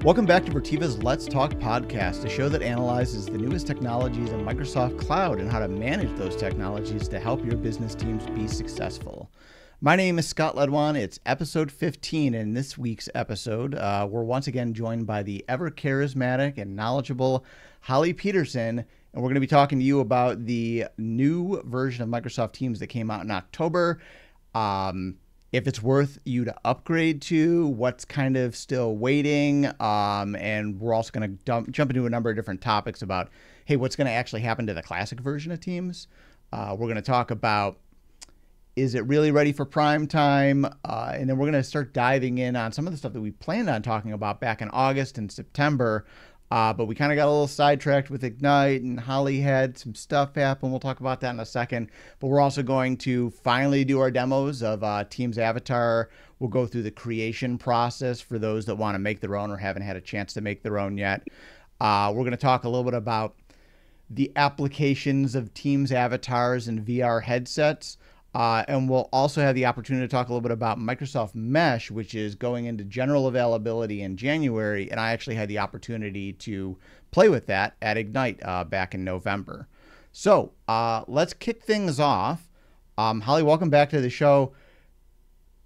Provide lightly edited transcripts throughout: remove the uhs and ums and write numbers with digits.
Welcome back to Virteva's Let's Talk podcast, a show that analyzes the newest technologies in Microsoft Cloud and how to manage those technologies to help your business teams be successful. My name is Scott Ledwan. It's episode 15, and in this week's episode, we're once again joined by the ever-charismatic and knowledgeable Holly Peterson, and we're going to be talking to you about the new version of Microsoft Teams that came out in October. If it's worth you to upgrade to, what's kind of still waiting, and we're also going to jump into a number of different topics about, hey, what's going to actually happen to the classic version of Teams. We're going to talk about, is it really ready for prime time? And then we're going to start diving in on some of the stuff that we planned on talking about back in August and September. But we kind of got a little sidetracked with Ignite, and Holly had some stuff happen. We'll talk about that in a second. But we're also going to finally do our demos of Teams Avatar. We'll go through the creation process for those that want to make their own or haven't had a chance to make their own yet. We're going to talk a little bit about the applications of Teams Avatars and VR headsets. And we'll also have the opportunity to talk a little bit about Microsoft Mesh, which is going into general availability in January. And I actually had the opportunity to play with that at Ignite back in November. So let's kick things off. Holly, welcome back to the show.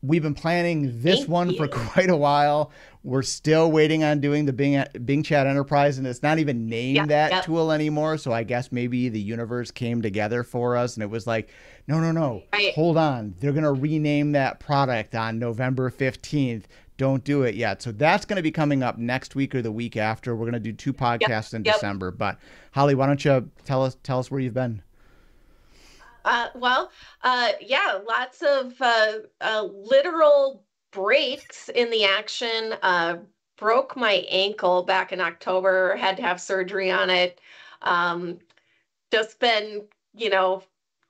We've been planning this one for quite a while. We're still waiting on doing the Bing Chat Enterprise, and it's not even named that tool anymore. So I guess maybe the universe came together for us, and it was like, no, hold on. They're going to rename that product on November 15th. Don't do it yet. So that's going to be coming up next week or the week after. We're going to do two podcasts in December. But Holly, why don't you tell us where you've been? Lots of literal breaks in the action. Broke my ankle back in October, had to have surgery on it. Just been,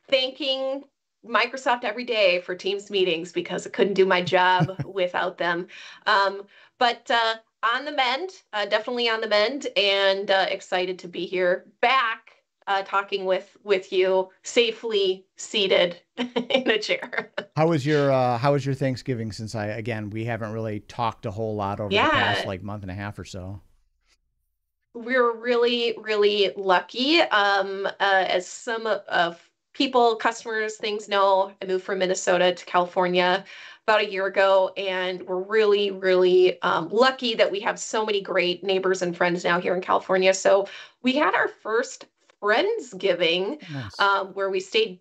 thanking Microsoft every day for Teams meetings because I couldn't do my job without them. But on the mend, definitely on the mend, and excited to be here back. Talking with you safely seated in a chair. How was your Thanksgiving? Since we haven't really talked a whole lot over the past month and a half or so. We're really, really lucky. As some of people, customers, things know, I moved from Minnesota to California about a year ago, and we're really, really lucky that we have so many great neighbors and friends now here in California. So we had our first Friendsgiving, where we stayed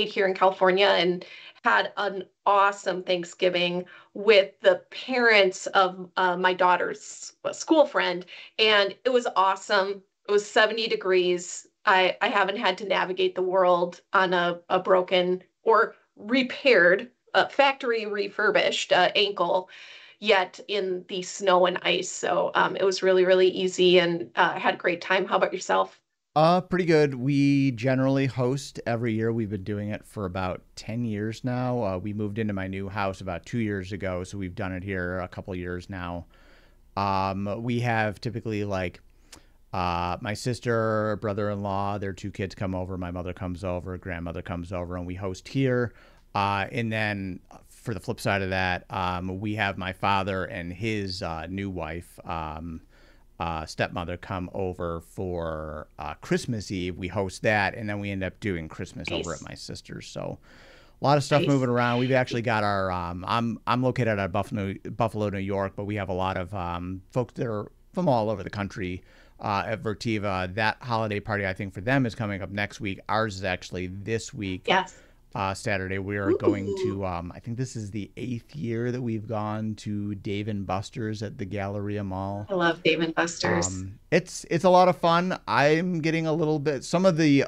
here in California and had an awesome Thanksgiving with the parents of my daughter's school friend, and it was awesome. It was 70 degrees. I haven't had to navigate the world on a broken or repaired, factory refurbished ankle yet in the snow and ice. So it was really, really easy, and I had a great time. How about yourself? Pretty good. We generally host every year. We've been doing it for about 10 years now. We moved into my new house about 2 years ago, so we've done it here a couple years now. We have typically my sister, brother-in-law, their two kids come over, my mother comes over, grandmother comes over, and we host here. And then for the flip side of that, we have my father and his new wife, stepmother, come over for Christmas Eve. We host that, and then we end up doing Christmas over at my sister's. So a lot of stuff moving around. We've actually got our I'm located at Buffalo, New York, but we have a lot of folks that are from all over the country at Virteva. That holiday party, I think, for them is coming up next week. Ours is actually this week. Yes. Saturday. We are going to, I think this is the 8th year that we've gone to Dave & Buster's at the Galleria Mall. I love Dave & Buster's. It's a lot of fun. I'm getting a little bit, some of the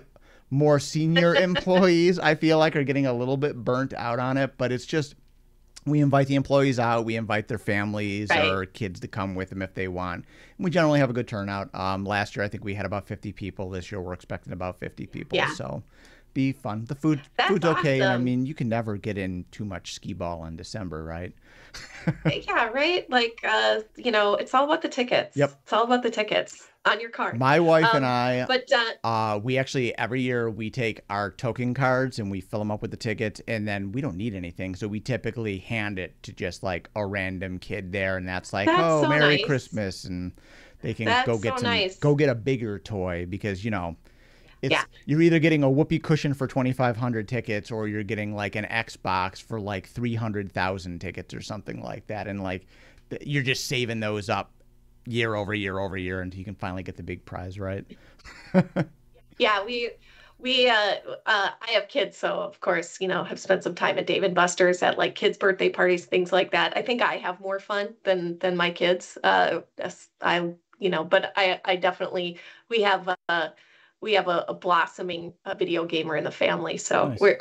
more senior employees, I feel like, are getting a little bit burnt out on it, but it's just, we invite the employees out, we invite their families or kids to come with them if they want. And we generally have a good turnout. Last year, I think we had about 50 people. This year, we're expecting about 50 people. Yeah. So be fun. The food's That's okay, and I awesome. mean, you can never get in too much skee ball in December, right? Yeah, right? Like it's all about the tickets. Yep. It's all about the tickets on your card. My wife and Um, I, but we actually every year we take our token cards and we fill them up with the tickets, and then we don't need anything, so we typically hand it to just like a random kid there, and that's like, that's oh, so Merry nice. Christmas, and they can That's so go nice. get a bigger toy because Yeah. you're either getting a whoopee cushion for 2,500 tickets or you're getting like an Xbox for like 300,000 tickets or something like that, and like you're just saving those up year over year over year until you can finally get the big prize, right? Yeah, I have kids, so of course, have spent some time at Dave and Buster's at like kids' birthday parties, things like that. I think I have more fun than my kids. But I definitely we have we have a blossoming video gamer in the family, so Nice. we're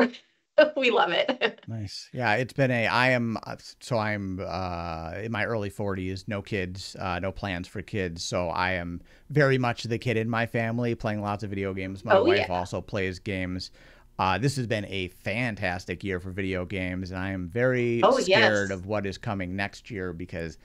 we love it. Nice. Yeah, it's been a I am so I'm in my early 40s, no kids, no plans for kids. So I am very much the kid in my family playing lots of video games. My Oh wife yeah. also plays games. This has been a fantastic year for video games, and I am very Oh scared yes. of what is coming next year because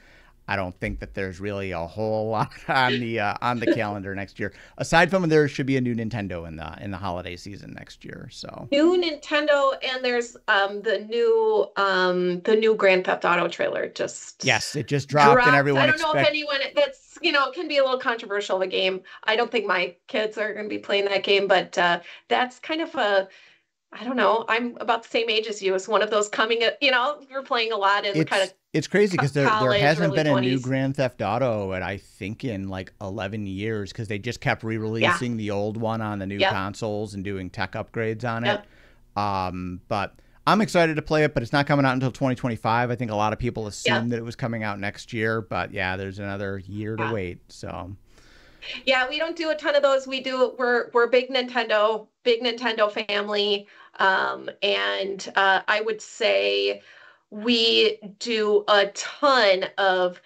I don't think that there's really a whole lot on the calendar next year. Aside from there should be a new Nintendo in the holiday season next year. So New Nintendo, and there's the new Grand Theft Auto trailer just yes, it just dropped, and dropped. I everyone don't know if expect anyone that's it can be a little controversial of a game. I don't think my kids are going to be playing that game, but that's kind of a I don't know. I'm about the same age as you. It's one of those coming, we're playing a lot in kind of it's crazy because there college, hasn't early been a new 20s. Grand Theft Auto, and I think in like 11 years because they just kept Yeah. re-releasing the old one on the new Yep. consoles and doing tech upgrades on it. Yep. But I'm excited to play it, but it's not coming out until 2025. I think a lot of people Yep. assumed that it was coming out next year, but yeah, there's another year to Yeah. wait. So Yeah, we don't do a ton of those. We're big Nintendo family. And I would say we do a ton of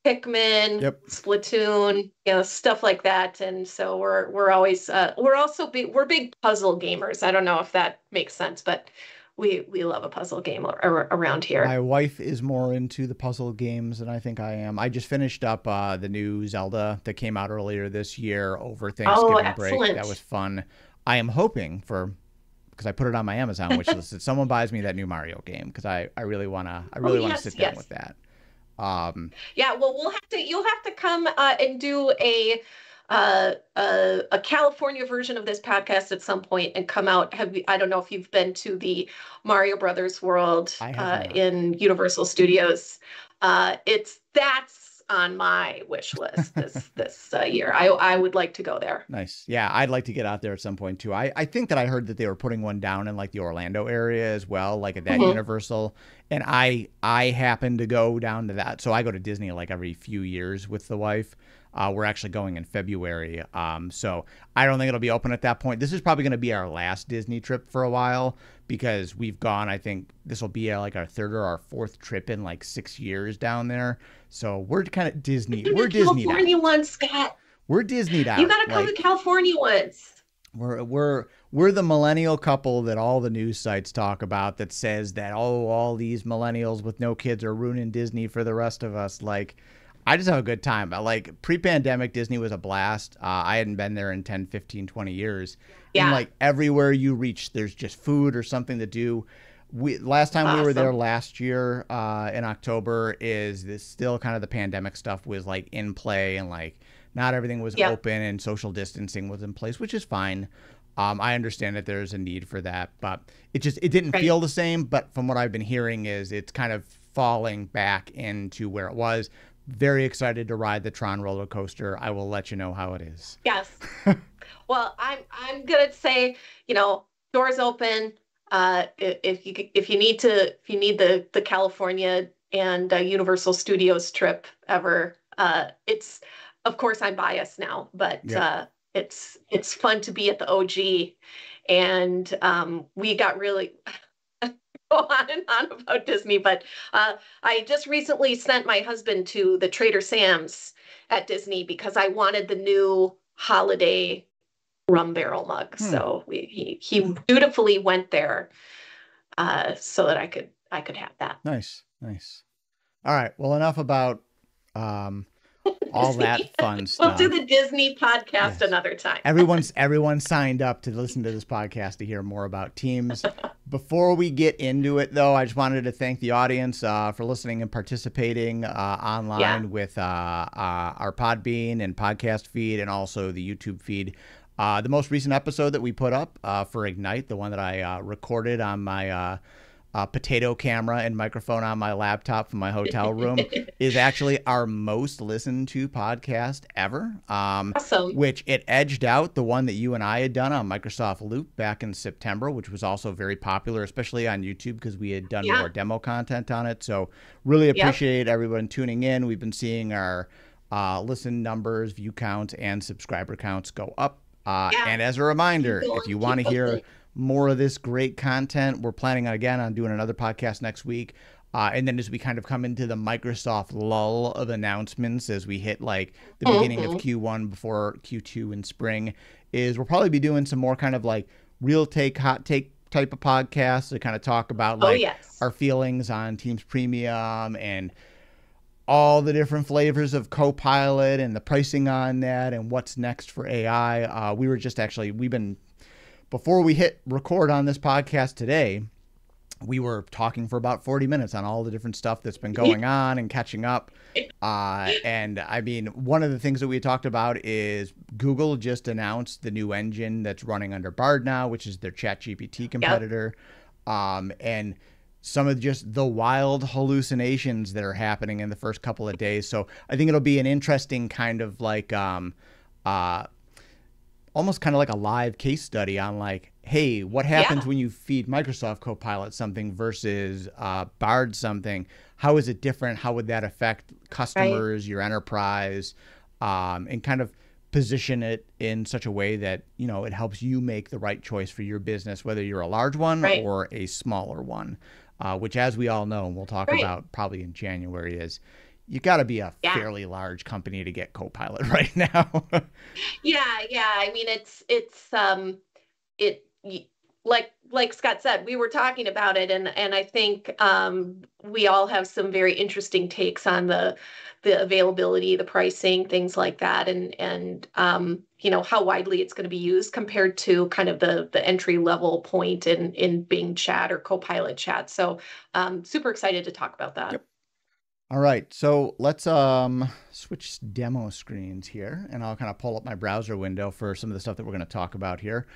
Pikmin, yep. Splatoon, stuff like that. And so we're always we're big puzzle gamers. I don't know if that makes sense, but we love a puzzle game around here. My wife is more into the puzzle games than I think I am. I just finished up the new Zelda that came out earlier this year over Oh, Thanksgiving break. That was excellent. fun. I am hoping for because I put it on my Amazon wish list that someone buys me that new Mario game because I Oh really wanna yes, sit down with yes. that. Um, Yeah, well, you'll have to come and do a California version of this podcast at some point and come out. I don't know if you've been to the Mario Brothers World I have not. in Universal Studios. That's on my wish list this year. I would like to go there. Nice. Yeah, I'd like to get out there at some point too. I think that I heard that they were putting one down in like the Orlando area as well, like at that Mhm. Universal. And I happen to go down to that. So I go to Disney like every few years with the wife. We're actually going in February. So I don't think it'll be open at that point. This is probably going to be our last Disney trip for a while because we've gone, I think this will be like our third or our fourth trip in like 6 years down there. So we're kind of Disney. Do We're the Disneyed California out. one, Scott. We're Disneyed You out. got to come to Like California once. we're the millennial couple that all the news sites talk about that says that oh all these millennials with no kids are ruining Disney for the rest of us. Like I just have a good time. Like pre-pandemic Disney was a blast. I hadn't been there in 10, 15, 20 years. And Yeah, like everywhere you reach there's just food or something to do. We last time we were there awesome. last year in October is this still kind of the pandemic stuff was like in play and like not everything was Yep. open and social distancing was in place, which is fine. I understand that there's a need for that, but it didn't Right. feel the same. But from what I've been hearing, is it's kind of falling back into where it was. Very excited to ride the Tron roller coaster. I will let you know how it is. Yes. Well, I'm gonna say, doors open. If you need the California and Universal Studios trip ever, it's of course I'm biased now, but Yep. it's fun to be at the OG, and we got really go on and on about Disney, but I just recently sent my husband to the Trader Sam's at Disney because I wanted the new holiday. rum barrel mug. So he dutifully went there so that I could have that. Nice. All right. Well, enough about all that Disney. fun We'll do stuff. the Disney podcast Yes. another time. Everyone signed up to listen to this podcast to hear more about Teams. Before we get into it, though, I just wanted to thank the audience for listening and participating online with our Podbean and podcast feed, and also the YouTube feed. The most recent episode that we put up for Ignite, the one that I recorded on my potato camera and microphone on my laptop from my hotel room, is actually our most listened to podcast ever. Awesome. Which it edged out the one that you and I had done on Microsoft Loop back in September, which was also very popular, especially on YouTube, because we had done more demo content on it. So really appreciate everyone tuning in. We've been seeing our listen numbers, view counts, and subscriber counts go up. And as a reminder, if you want to hear more of this great content, we're planning again on doing another podcast next week. And then as we kind of come into the Microsoft lull of announcements, as we hit like the beginning of Q1 before Q2 in spring, is we'll probably be doing some more kind of like real take, hot take type of podcasts to kind of talk about like our feelings on Teams Premium and all the different flavors of Copilot and the pricing on that and what's next for AI. We've been, before we hit record on this podcast today, we were talking for about 40 minutes on all the different stuff that's been going on and catching up. And I mean, one of the things that we talked about is Google just announced the new engine that's running under Bard now, which is their ChatGPT competitor. And some of just the wild hallucinations that are happening in the first couple of days. So I think it'll be an interesting kind of like, almost kind of like a live case study on like, hey, what happens when you feed Microsoft Copilot something versus Bard something? How is it different? How would that affect customers, your enterprise, and kind of position it in such a way that, you know, it helps you make the right choice for your business, whether you're a large one or a smaller one, which, as we all know, and we'll talk about probably in January, is you got to be a fairly large company to get Copilot right now. I mean, like Scott said, we were talking about it, and I think we all have some very interesting takes on the availability, the pricing, things like that, and you know, how widely it's going to be used compared to kind of the entry level point in Bing Chat or Copilot Chat. So super excited to talk about that. Yep. All right, so let's switch demo screens here, and I'll kind of pull up my browser window for some of the stuff that we're going to talk about here.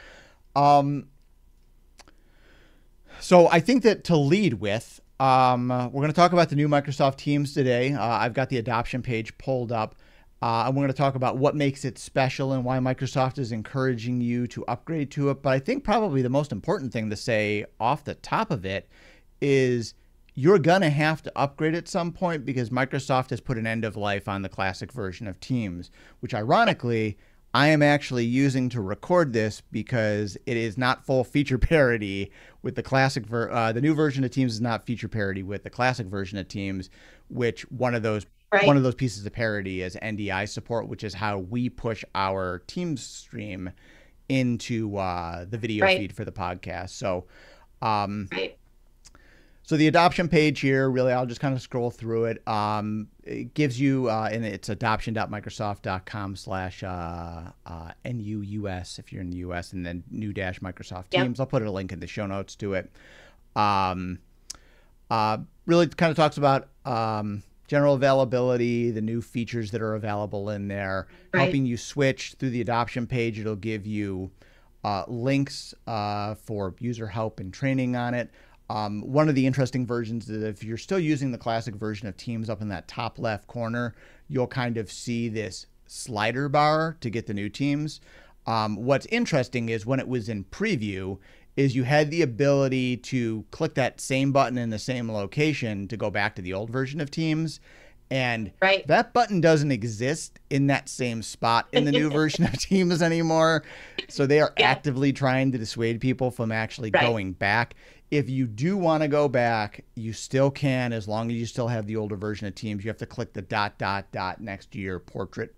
So I think that to lead with, we're going to talk about the new Microsoft Teams today. I've got the adoption page pulled up, and we're going to talk about what makes it special and why Microsoft is encouraging you to upgrade to it. But I think probably the most important thing to say off the top of it is you're going to have to upgrade at some point, because Microsoft has put an end of life on the classic version of Teams, which ironically, I am actually using to record this because it is not full feature parity with the classic the new version of Teams is not feature parity with the classic version of Teams, which one of those pieces of parity is NDI support, which is how we push our Teams stream into the video feed for the podcast. So so the adoption page here, really, I'll just kind of scroll through it. It gives you, and it's adoption.microsoft.com/NUUS if you're in the US, and then new-Microsoft Teams. I'll put a link in the show notes to it. Really kind of talks about general availability, the new features that are available in there, helping you switch through the adoption page. It'll give you links for user help and training on it. One of the interesting versions is if you're still using the classic version of Teams, up in that top left corner, you'll kind of see this slider bar to get the new Teams. What's interesting is when it was in preview is you had the ability to click that same button in the same location to go back to the old version of Teams. And that button doesn't exist in that same spot in the new version of Teams anymore. So they are actively trying to dissuade people from actually going back. If you do want to go back, you still can, as long as you still have the older version of Teams. You have to click the ... next to your portrait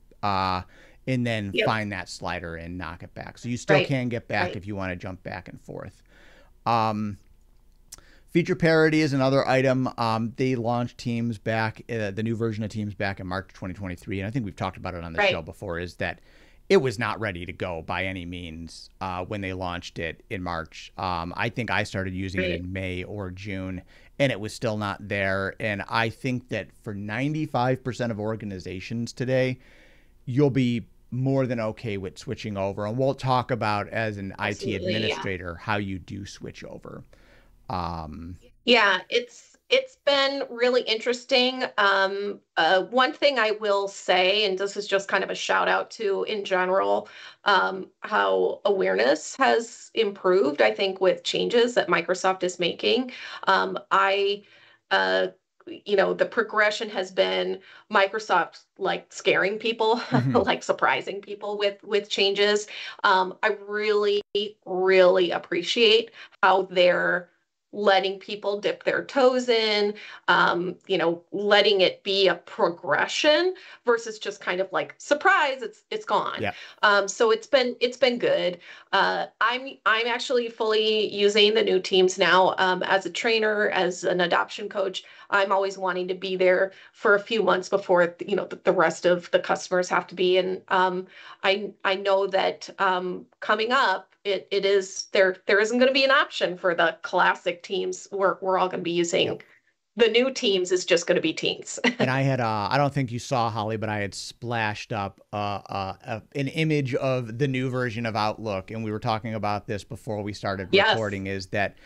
and then Yep. find that slider and knock it back. So you still Right. can get back Right. if you want to jump back and forth. Um, Feature parity is another item. They launched Teams back, the new version of Teams back in March 2023. And I think we've talked about it on the show Right. before, is that it was not ready to go by any means when they launched it in March. I think I started using it Right. in May or June, and it was still not there. And I think that for 95% of organizations today, you'll be more than okay with switching over. And we'll talk about, as an IT Absolutely. Yeah. administrator, how you do switch over. Um, Yeah, it's been really interesting. One thing I will say, and this is just kind of a shout out to in general, how awareness has improved, I think, with changes that Microsoft is making. I uh, the progression has been Microsoft like scaring people, mhm. like surprising people with changes. I really, really appreciate how they're letting people dip their toes in, letting it be a progression versus just kind of like surprise, it's gone. Yeah. So it's been good. I'm actually fully using the new teams now as a trainer, as an adoption coach. I'm always wanting to be there for a few months before the rest of the customers have to be. And I know that coming up, it is there isn't going to be an option for the classic teams. We're all going to be using Yep. the new teams is just going to be teams. And I had, I don't think you saw, Holly, but I had splashed up an image of the new version of Outlook. And we were talking about this before we started Yes. recording, is that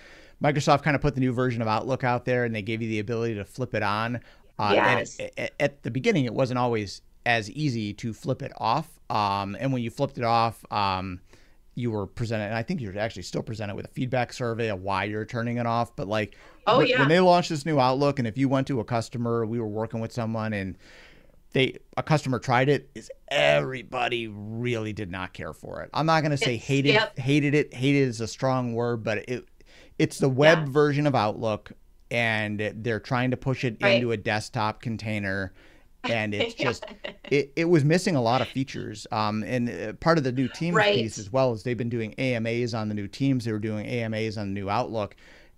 Microsoft kind of put the new version of Outlook out there, and they gave you the ability to flip it on. Yes. At the beginning, it wasn't always as easy to flip it off. And when you flipped it off, you were presented, and I think you're actually still presented with a feedback survey of why you're turning it off. But like Oh when yeah. they launched this new Outlook, and if you went to a customer, we were working with someone, and a customer tried it, is everybody really did not care for it. I'm not going to say Yep. hated it. Hated is a strong word, but it's the Yeah. web version of Outlook, and they're trying to push it Right. into a desktop container, and it's Yeah. just it was missing a lot of features. And part of the new Teams piece Right. as well is they've been doing AMAs on the new Teams. They were doing AMAs on the new Outlook,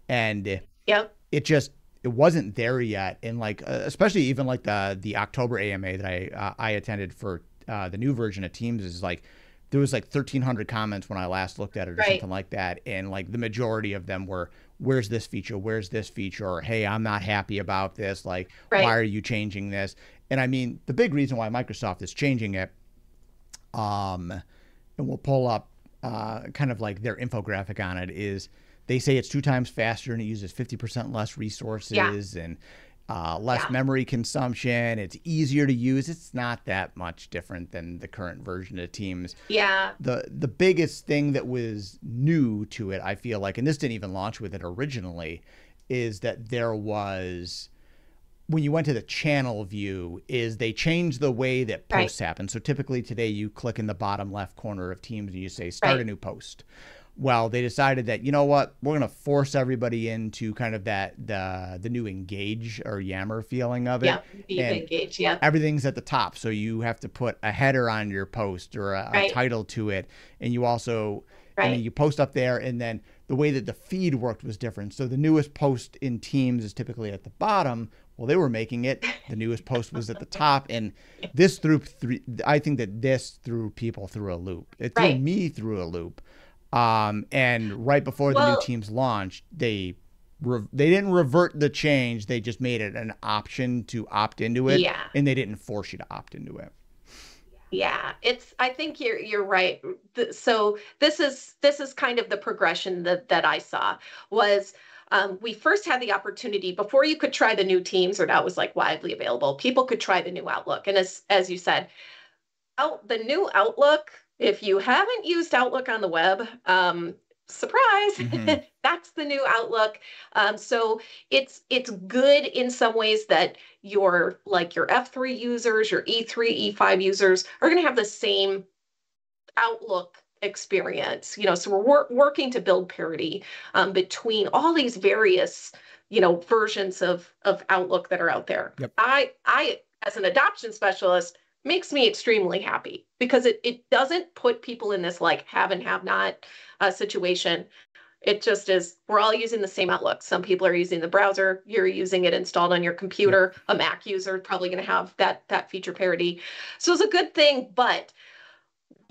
and Yep. it wasn't there yet. And like especially even like the October AMA that I attended for the new version of Teams, is like there was like 1,300 comments when I last looked at it or Right. something like that, and like the majority of them were, where's this feature, where's this feature, or hey, I'm not happy about this, like why Right. are you changing this? And I mean, the big reason why Microsoft is changing it, um and we'll pull up kind of like their infographic on it, is they say it's 2 times faster and it uses 50% less Yeah. resources and less Yeah. memory consumption. It's easier to use. It's not that much different than the current version of Teams. Yeah. The biggest thing that was new to it, I feel like, and this didn't even launch with it originally, is that there was, when you went to the channel view, is they changed the way that Right. posts happen. So typically today you click in the bottom left corner of Teams and you say start a Right. new post. Well, they decided that, you know what, we're going to force everybody into kind of the new engage or Yammer feeling of it, Yeah. Deep and engage. Yep. everything's at the top. So you have to put a header on your post or a Right. title to it, and you also, and then Right. you post up there, and then the way that the feed worked was different. So the newest post in Teams is typically at the bottom. Well, they were making it, the newest post was at the top, and this I think that this threw people through a loop. It threw Right. me through a loop. And right before the new Well, Teams launched, they didn't revert the change. They just made it an option to opt into it, yeah. and they didn't force you to opt into it. Yeah, I think you're right. So this is kind of the progression that I saw was we first had the opportunity before you could try the new teams or that was like widely available. People could try the new Outlook, and as you said, the new Outlook. If you haven't used Outlook on the web, surprise, Mm-hmm. that's the new Outlook. So it's good in some ways that your F3 users, your E3, E5 users are going to have the same Outlook experience. So we're working to build parity between all these various versions of Outlook that are out there. Yep. I as an adoption specialist makes me extremely happy because it doesn't put people in this like have and have not situation. It just is, we're all using the same Outlook. Some people are using the browser, you're using it installed on your Yep. computer. A Mac user is probably going to have that feature parity. So it's a good thing, but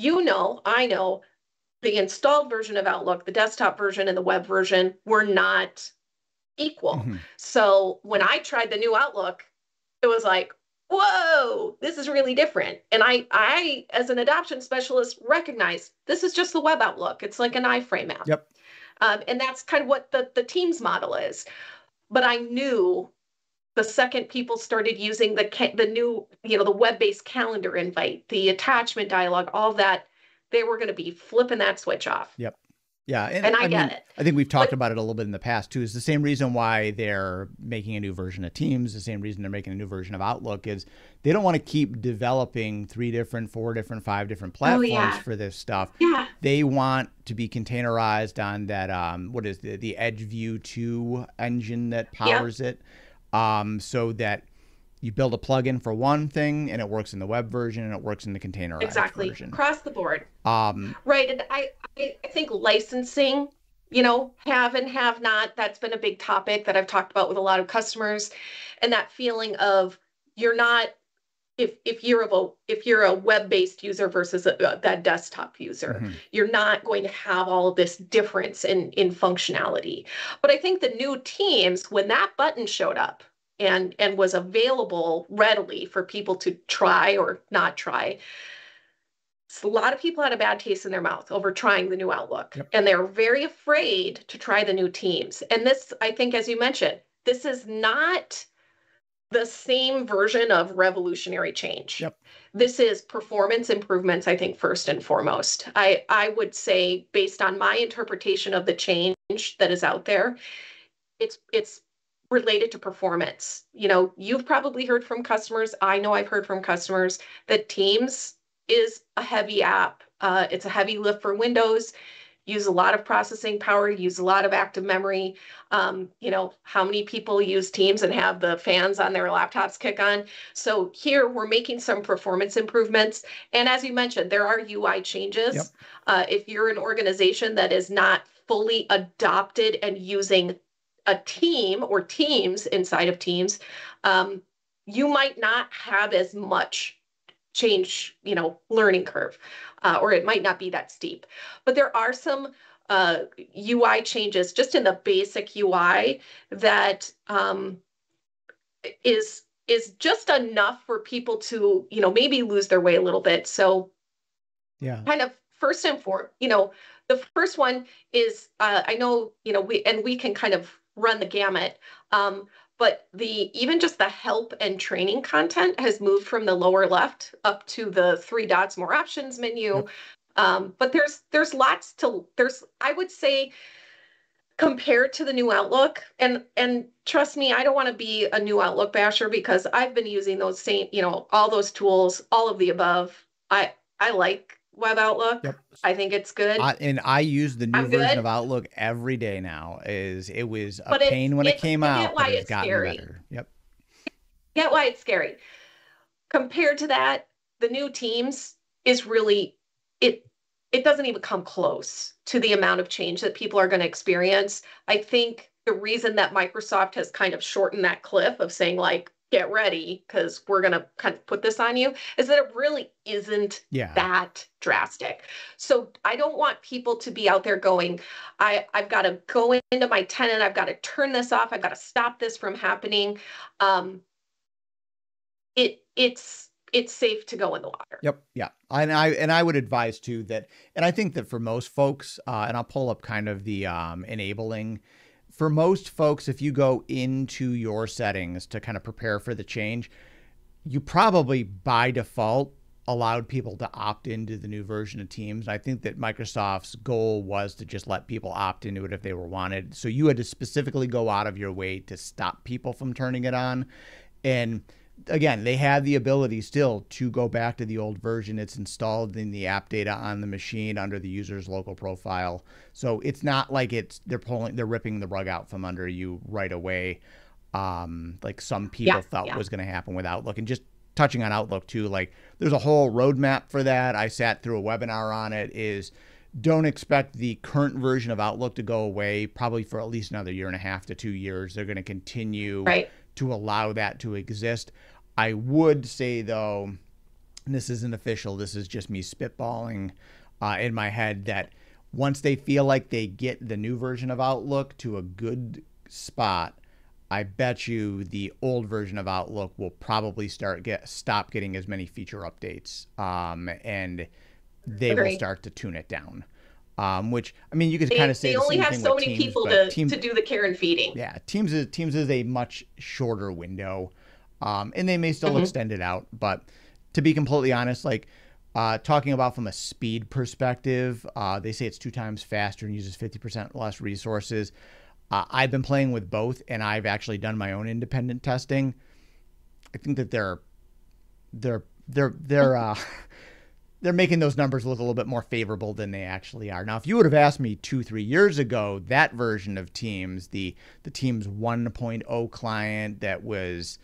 I know the installed version of Outlook, the desktop version and the web version were not equal. Mm-hmm. So when I tried the new Outlook, it was like, whoa, this is really different. And I as an adoption specialist, recognize this is just the web Outlook. It's like an iframe app. Yep. And that's kind of what the Teams model is. But I knew the second people started using the new, the web-based calendar invite, the attachment dialogue, all that, they were going to be flipping that switch off. Yep. Yeah. And I get it. I think we've talked about it a little bit in the past too. It's the same reason why they're making a new version of Teams, the same reason they're making a new version of Outlook is they don't want to keep developing 3 different, 4 different, 5 different platforms for this stuff. Yeah. They want to be containerized on that, what is the Edge View 2 engine that powers it. So that you build a plugin for one thing and it works in the web version and it works in the containerized version. Across the board. Right. And I think licensing, have and have not, that's been a big topic that I've talked about with a lot of customers. And that feeling of you're not, if you're a web-based user versus that desktop user, you're not going to have all of this difference in functionality. But I think the new Teams, when that button showed up and was available readily for people to try or not try, a lot of people had a bad taste in their mouth over trying the new Outlook. Yep. And they're very afraid to try the new Teams. And this, I think, as you mentioned, this is not the same version of revolutionary change. Yep. This is performance improvements, I think, first and foremost. I would say, based on my interpretation of the change that is out there, it's related to performance. You've probably heard from customers, I know I've heard from customers, that Teams is a heavy app. It's a heavy lift for Windows, use a lot of processing power, use a lot of active memory. How many people use Teams and have the fans on their laptops kick on? So here we're making some performance improvements. And as you mentioned, there are UI changes. Yep. If you're an organization that is not fully adopted and using a team or teams inside of Teams, you might not have as much change, learning curve, or it might not be that steep. But there are some UI changes just in the basic UI that is just enough for people to, maybe lose their way a little bit. So kind of first and foremost, the first one is, I know, we can kind of run the gamut. But even just the help and training content has moved from the lower left up to the 3 dots, more options menu. Yep. But there's I would say, compared to the new Outlook, and trust me, I don't want to be a new Outlook basher because I've been using those same, all those tools, all of the above. I like web Outlook. Yep. I think it's good. I use the new version of Outlook every day now. It was a pain when it came out, but it's gotten better. Yep. Get why it's scary. Compared to that, the new Teams is really, it doesn't even come close to the amount of change that people are going to experience. I think the reason that Microsoft has kind of shortened that cliff of saying like, get ready because we're going to kind of put this on you, is that it really isn't that drastic. So I don't want people to be out there going, I've got to go into my tenant, I've got to turn this off, I've got to stop this from happening. It's safe to go in the water. Yep. Yeah. And I would advise too that, and I think that for most folks, and I'll pull up kind of the enabling. For most folks, if you go into your settings to kind of prepare for the change, you probably by default allowed people to opt into the new version of Teams. I think that Microsoft's goal was to just let people opt into it if they were wanted. So you had to specifically go out of your way to stop people from turning it on. And again, they have the ability still to go back to the old version. It's installed in the app data on the machine under the user's local profile. So it's not like they're ripping the rug out from under you right away. Like some people thought was going to happen with Outlook. And just touching on Outlook too, like there's a whole roadmap for that. I sat through a webinar on it. Is don't expect the current version of Outlook to go away probably for at least another 1.5 to 2 years. They're going to continue to allow that to exist. I would say though, and this isn't official, this is just me spitballing in my head, that once they feel like they get the new version of Outlook to a good spot, I bet you the old version of Outlook will probably stop getting as many feature updates, and they will start to tune it down. Which, I mean, you could kind of say they the only same have thing so with many Teams, people but to do the care and feeding. Yeah, Teams is a much shorter window, and they may still extend it out. But to be completely honest, like talking about from a speed perspective, they say it's 2 times faster and uses 50% less resources. I've been playing with both, and I've actually done my own independent testing. I think that they're making those numbers look a little bit more favorable than they actually are. Now, if you would have asked me 2-3 years ago, that version of Teams, the Teams 1.0 client that was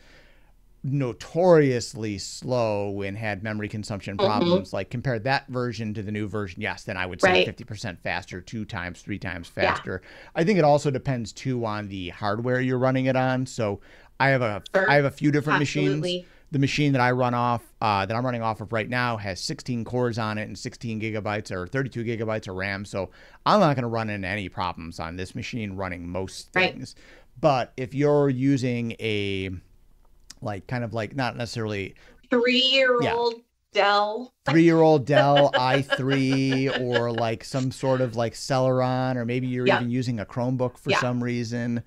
notoriously slow and had memory consumption problems, like compare that version to the new version, yes, then I would say 50% faster, 2 times, 3 times faster. I think it also depends too on the hardware you're running it on. So I have a few different machines. The machine that I run off, that I'm running off of right now, has 16 cores on it and 16 gigabytes or 32 gigabytes of RAM. So I'm not going to run into any problems on this machine running most things. But if you're using a kind of not necessarily 3-year-old Dell, 3-year-old Dell i3, or like some sort of Celeron, or maybe you're even using a Chromebook for some reason,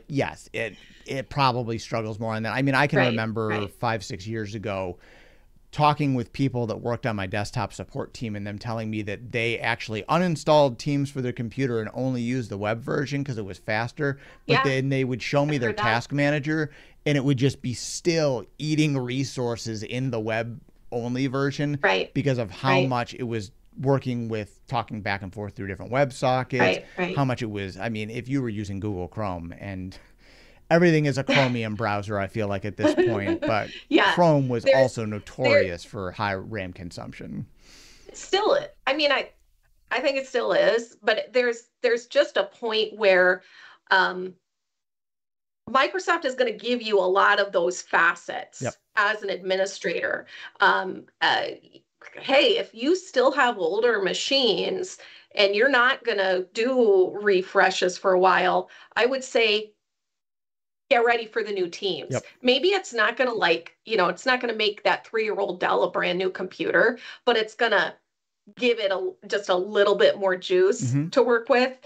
yes, it probably struggles more on that. I mean, I can remember 5-6 years ago talking with people that worked on my desktop support team and them telling me that they actually uninstalled Teams for their computer and only used the web version because it was faster. But then they would show me their task manager, and it would just be still eating resources in the web only version because of how much it was working with talking back and forth through different web sockets, how much it was. I mean, if you were using Google Chrome, and everything is a Chromium browser, I feel like at this point, but Chrome was also notorious for high RAM consumption. Still, I mean, I think it still is, but there's just a point where Microsoft is going to give you a lot of those facets as an administrator. Hey, if you still have older machines and you're not going to do refreshes for a while, I would say get ready for the new Teams. Maybe it's not going to it's not going to make that 3-year-old Dell a brand new computer, but it's going to give it just a little bit more juice to work with.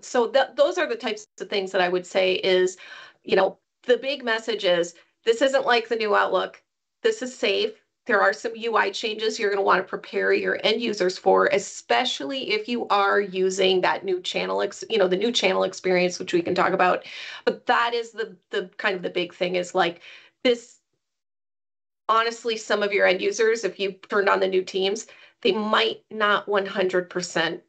So those are the types of things that I would say is, the big message is this isn't like the new Outlook. This is safe. There are some UI changes you're going to want to prepare your end users for, especially if you are using that new channel, the new channel experience, which we can talk about. But that is the kind of the big thing is this. Honestly, some of your end users, if you turned on the new Teams, they might not 100%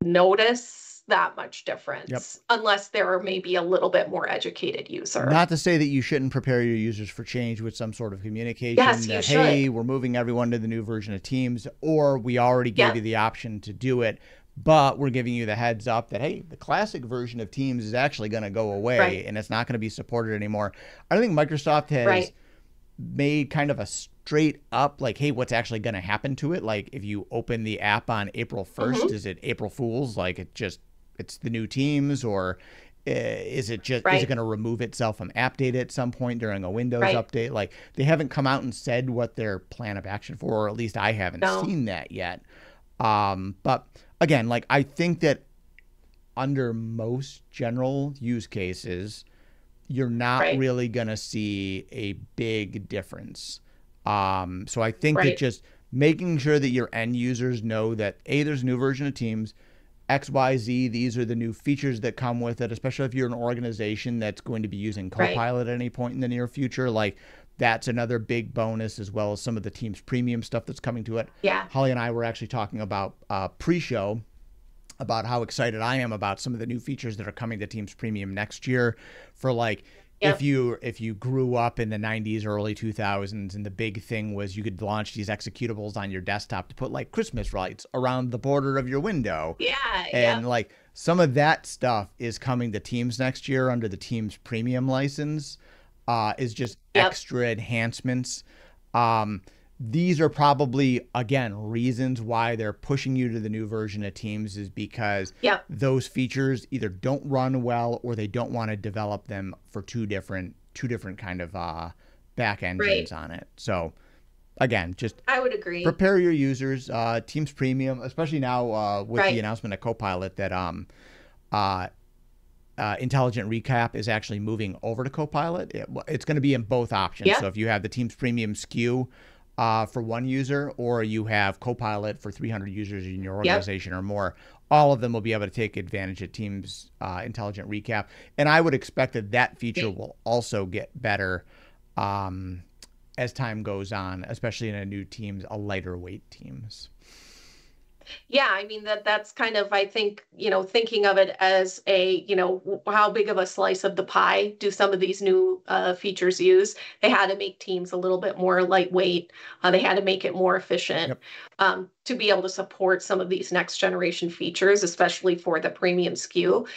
notice that much difference unless they're maybe a little bit more educated user. Not to say that you shouldn't prepare your users for change with some sort of communication that, you hey, we're moving everyone to the new version of Teams, or we already gave you the option to do it, but we're giving you the heads up that, hey, the classic version of Teams is actually going to go away and it's not going to be supported anymore. I don't think Microsoft has made kind of a straight up hey, what's actually going to happen to it? Like if you open the app on April 1st, is it April Fool's? It's the new Teams, or is it just is it going to remove itself from app data at some point during a Windows update? They haven't come out and said what their plan of action for, or at least I haven't seen that yet. But again, I think that under most general use cases, you're not really going to see a big difference. So I think that just making sure that your end users know that there's a new version of Teams, XYZ, these are the new features that come with it, especially if you're an organization that's going to be using Copilot at any point in the near future. That's another big bonus, as well as some of the Teams Premium stuff that's coming to it. Holly and I were actually talking about pre-show about how excited I am about some of the new features that are coming to Teams Premium next year for Yep. if you grew up in the 90s, early 2000s, and the big thing was you could launch these executables on your desktop to put like Christmas lights around the border of your window. Yeah. And Yep. like some of that stuff is coming to Teams next year under the Teams premium license, is just Yep. extra enhancements. Um, these are probably, again, reasons why they're pushing you to the new version of Teams is because Yep. those features either don't run well or they don't want to develop them for two different kind of back engines Right. on it. So again, just I would agree. prepare your users. Teams Premium, especially now with the Right. announcement of Copilot that uh, Intelligent Recap is actually moving over to Copilot. It's going to be in both options. So Yeah. if you have the Teams Premium SKU for one user, or you have Copilot for 300 users in your Yep. organization or more, all of them will be able to take advantage of Teams Intelligent Recap. And I would expect that that feature will also get better um, as time goes on, especially in a new Teams, a lighter weight Teams. Yeah, I mean that's kind of I think, thinking of it as a, how big of a slice of the pie do some of these new features use? They had to make Teams a little bit more lightweight. They had to make it more efficient Yep. to be able to support some of these next generation features, especially for the premium SKU.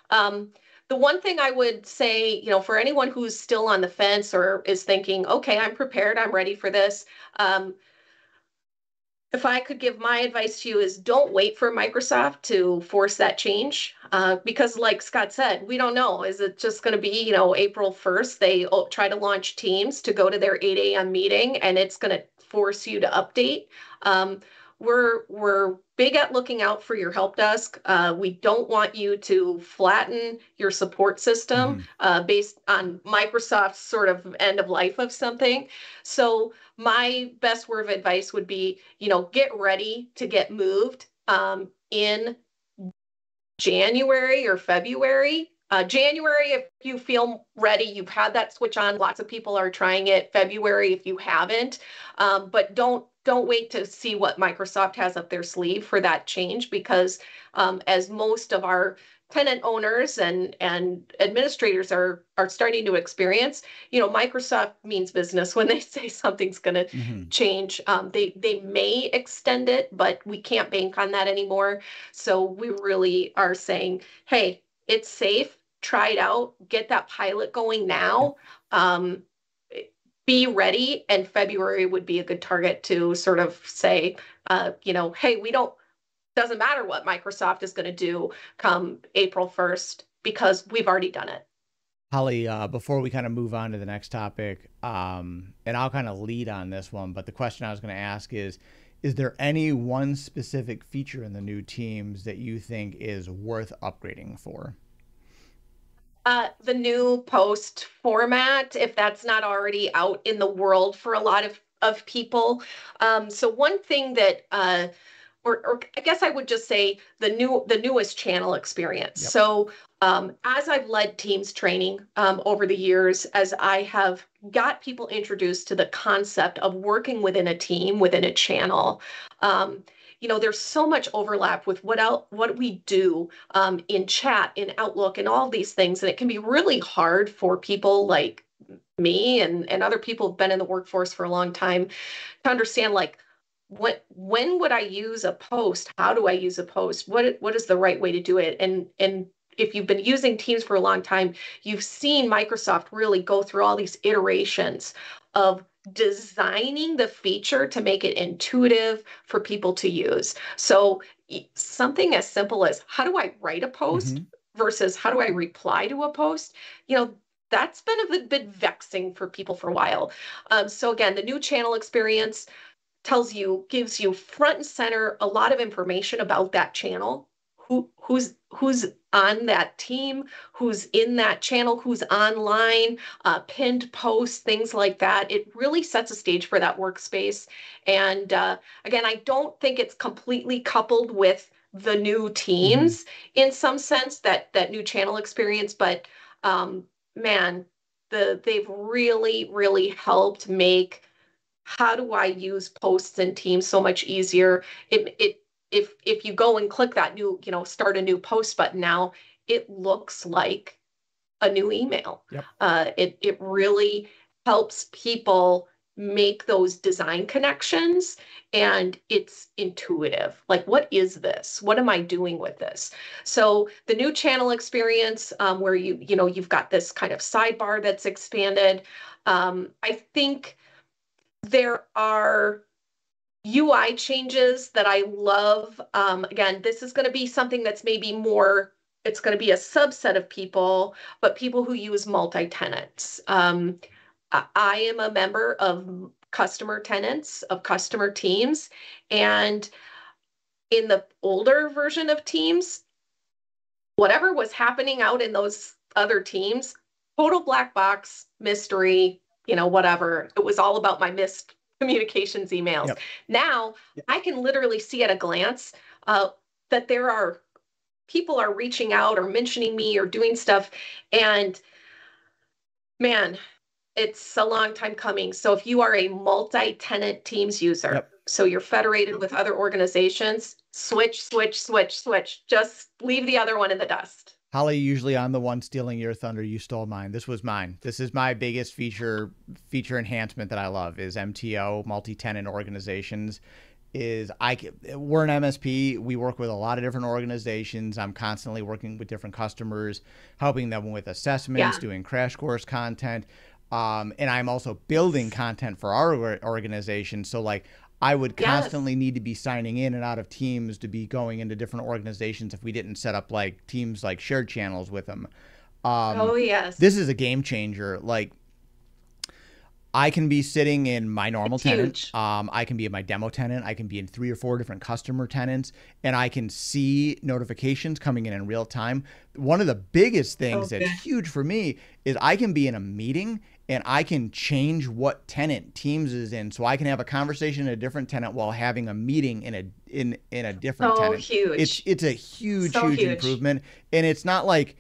Um, the one thing I would say, for anyone who's still on the fence or is thinking, okay, I'm prepared, I'm ready for this. If I could give my advice to you is don't wait for Microsoft to force that change, because like Scott said, we don't know. Is it just going to be, April 1st, they try to launch Teams to go to their 8 a.m. meeting and it's going to force you to update? Um, we're big at looking out for your help desk. We don't want you to flatten your support system Mm-hmm. based on Microsoft's sort of end of life of something. So my best word of advice would be, get ready to get moved in January or February. January, if you feel ready, you've had that switch on. Lots of people are trying it. February, if you haven't, but don't wait to see what Microsoft has up their sleeve for that change, because as most of our tenant owners and administrators are starting to experience, Microsoft means business when they say something's going to Mm-hmm. change. They may extend it, but we can't bank on that anymore. So we really are saying, hey, it's safe. Try it out. Get that pilot going Yep. now. Um, be ready. And February would be a good target to sort of say, hey, we don't, doesn't matter what Microsoft is going to do come April 1st because we've already done it. Holly, before we kind of move on to the next topic, and I'll kind of lead on this one, but the question I was going to ask is there any one specific feature in the new Teams that you think is worth upgrading for? The new post format, if that's not already out in the world for a lot of people. So one thing that or I guess I would just say the newest channel experience. Yep. So as I've led Teams training over the years, as I have got people introduced to the concept of working within a team, within a channel, um, there's so much overlap with what we do in chat, in Outlook, and all these things, and it can be really hard for people like me and other people who've been in the workforce for a long time to understand, like, when would I use a post? How do I use a post? What is the right way to do it? And if you've been using Teams for a long time, you've seen Microsoft really go through all these iterations of designing the feature to make it intuitive for people to use. So something as simple as how do I write a post Mm-hmm. versus how do I reply to a post? You know, that's been a bit vexing for people for a while. So again, the new channel experience gives you front and center a lot of information about that channel, who's on that team, who's in that channel, who's online, pinned posts, things like that. It really sets a stage for that workspace. And again, I don't think it's completely coupled with the new Mm-hmm. teams in some sense, that new channel experience, but um, man, they've really helped make how do I use posts and Teams so much easier. If you go and click that new, start a new post button now, it looks like a new email. Yep. It really helps people make those design connections, and it's intuitive. Like, what is this? What am I doing with this? So the new channel experience, where you've got this kind of sidebar that's expanded. I think there are UI changes that I love. Again, this is going to be something that's maybe more, it's going to be a subset of people, but people who use multi-tenants. I am a member of customer tenants, of customer teams, and in the older version of teams, whatever was happening out in those other teams, total black box, mystery, whatever. It was all about my missed communications emails. Yep. Now I can literally see at a glance that there are people are reaching out or mentioning me or doing stuff. And man, it's a long time coming. So if you are a multi-tenant Teams user, Yep. so you're federated with other organizations, switch. Just leave the other one in the dust. Holly, usually I'm the one stealing your thunder. You stole mine. This was mine. This is my biggest feature enhancement that I love is MTO, multi-tenant organizations. We're an MSP. We work with a lot of different organizations. I'm constantly working with different customers, helping them with assessments, doing crash course content. And I'm also building content for our organization. So like I would constantly need to be signing in and out of Teams to be going into different organizations if we didn't set up like Teams, like shared channels with them. This is a game changer. Like I can be sitting in my normal tenant. I can be in my demo tenant. I can be in 3 or 4 different customer tenants, and I can see notifications coming in real time. One of the biggest things that's huge for me is I can be in a meeting and I can change what tenant Teams is in, so I can have a conversation in a different tenant while having a meeting in a different tenant. Huge. It's a huge improvement, and it's not like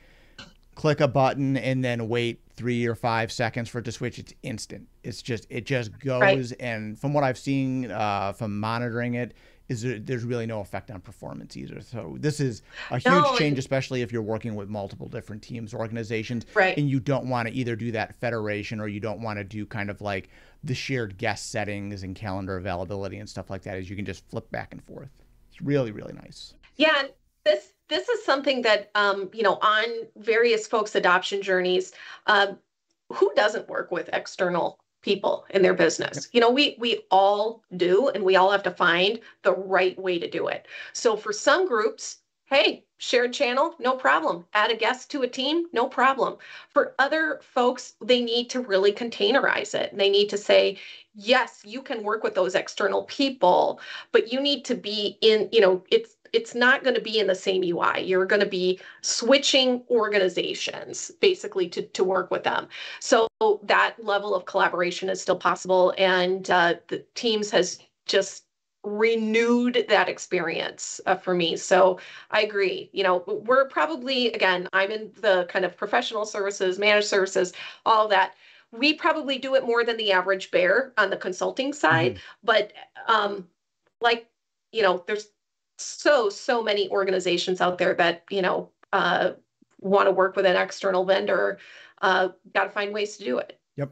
click a button and then wait 3 or 5 seconds for it to switch. It's instant. It just goes. Right. And from what I've seen from monitoring it, there's really no effect on performance either. So this is a huge change, especially if you're working with multiple different teams, organizations, and you don't want to either do that federation or you don't want to do kind of like the shared guest settings and calendar availability and stuff like that, is you can just flip back and forth. It's really, really nice. Yeah. This is something that, on various folks' adoption journeys, who doesn't work with external people in their business? Yep. We all do, and we all have to find the right way to do it. So for some groups, hey, shared channel, no problem. Add a guest to a team, no problem. For other folks, they need to really containerize it. They need to say, yes, you can work with those external people, but you need to be in, it's not going to be in the same UI. You're going to be switching organizations basically to work with them. So that level of collaboration is still possible. And the Teams has just renewed that experience for me. So I agree. We're probably, again, I'm in the kind of professional services, managed services, all of that. We probably do it more than the average bear on the consulting side. But there's so many organizations out there that, want to work with an external vendor. Got to find ways to do it. Yep.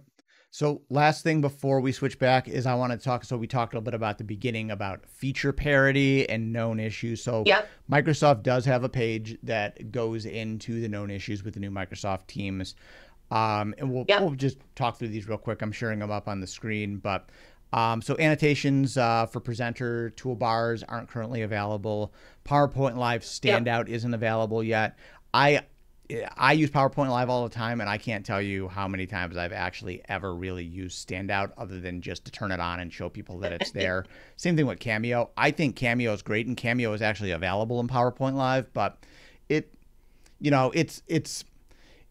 So last thing before we switch back is I want to talk. So we talked a little bit about the beginning about feature parity and known issues. So Microsoft does have a page that goes into the known issues with the new Microsoft Teams. And we'll just talk through these real quick. I'm sharing them up on the screen, but so annotations for presenter toolbars aren't currently available. PowerPoint Live Standout isn't available yet. I use PowerPoint Live all the time, and I can't tell you how many times I've actually ever really used Standout other than just to turn it on and show people that it's there. Same thing with Cameo. I think Cameo is great, and Cameo is actually available in PowerPoint Live, but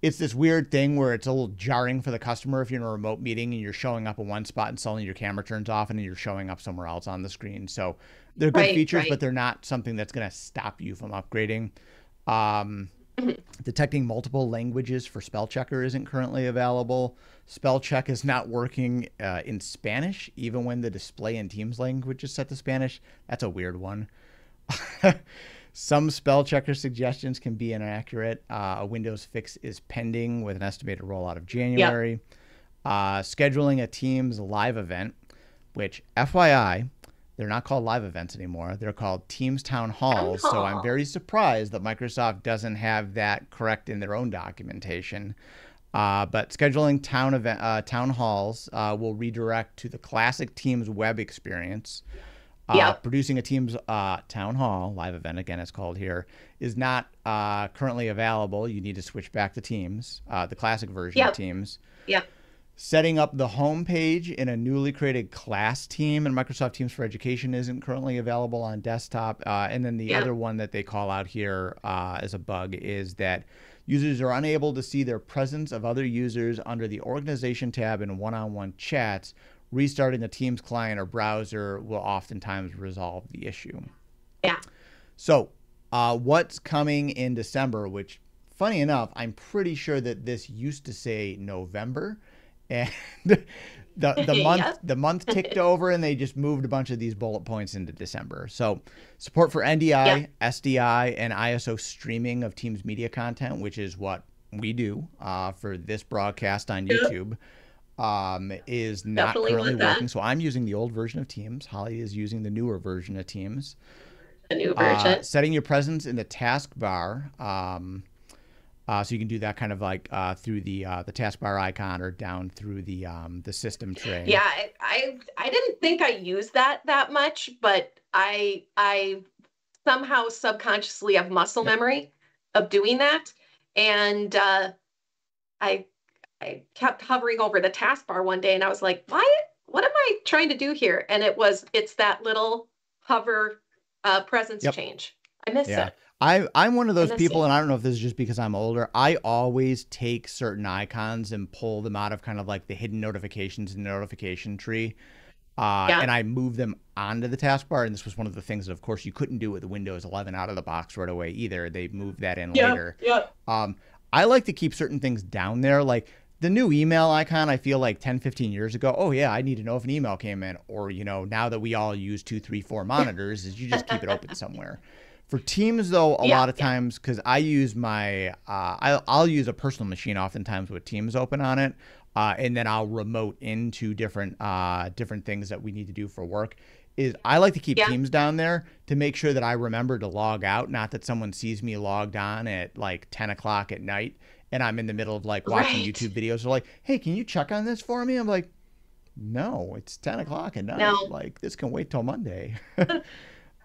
it's this weird thing where it's a little jarring for the customer if you're in a remote meeting and you're showing up in one spot and suddenly your camera turns off and then you're showing up somewhere else on the screen. So they're good features, but they're not something that's going to stop you from upgrading. Detecting multiple languages for spell checker isn't currently available. Spell check is not working in Spanish, even when the display in Teams language is set to Spanish. That's a weird one. Some spell checker suggestions can be inaccurate. A Windows fix is pending with an estimated rollout of Yep. January. Scheduling a Teams live event, which, FYI, they're not called live events anymore. They're called Teams Town Town Halls. So I'm hall. very surprised that Microsoft doesn't have that correct in their own documentation. But scheduling town halls will redirect to the classic Teams web experience. Yep. Producing a Teams town hall live event, again, it's called here, is not currently available. You need to switch back to Teams, the classic version of Yep. Teams. Yep. Setting up the home page in a newly created class team in Microsoft Teams for Education isn't currently available on desktop. And then the Yep. other one that they call out here as a bug is that users are unable to see their presence of other users under the organization tab in one-on-one chats. Restarting the Teams client or browser will oftentimes resolve the issue. Yeah. So, what's coming in December, which, funny enough, I'm pretty sure that this used to say November, and Yep. the month ticked over, and they just moved a bunch of these bullet points into December. So, support for NDI, Yep. SDI, and ISO streaming of Teams media content, which is what we do for this broadcast on Yep. YouTube, is not Definitely currently want that. working. So I'm using the old version of Teams. Holly is using the newer version of Teams. A new version. Setting your presence in the taskbar, so you can do that kind of like through the taskbar icon or down through the system tray. Yeah, I didn't think I used that much, but I somehow subconsciously have muscle Yep. memory of doing that, and I I kept hovering over the taskbar one day, and I was like, why? What am I trying to do here? And it's that little hover presence Yep. change. I miss Yeah. it. I'm one of I those miss people, it. and I don't know if this is just because I'm older. I always take certain icons and pull them out of kind of like the hidden notifications in the notification tree. Yeah. And I move them onto the taskbar. And this was one of the things that, of course, you couldn't do with the Windows 11 out of the box right away either. They moved that in Yep. later. Yep. I like to keep certain things down there. Like the new email icon, I feel like 10, 15 years ago, oh, yeah, I need to know if an email came in. Or, now that we all use 2, 3, 4 monitors, is you just keep it open somewhere. For Teams, though, a Yeah. lot of times, because I use I'll use a personal machine oftentimes with Teams open on it, and then I'll remote into different things that we need to do for work. Is I like to keep Yeah. Teams down there to make sure that I remember to log out, not that someone sees me logged on at like 10 o'clock at night and I'm in the middle of like watching Right. YouTube videos. They're like, hey, can you check on this for me? I'm like, no, it's 10 o'clock at night. No. Like this can wait till Monday. If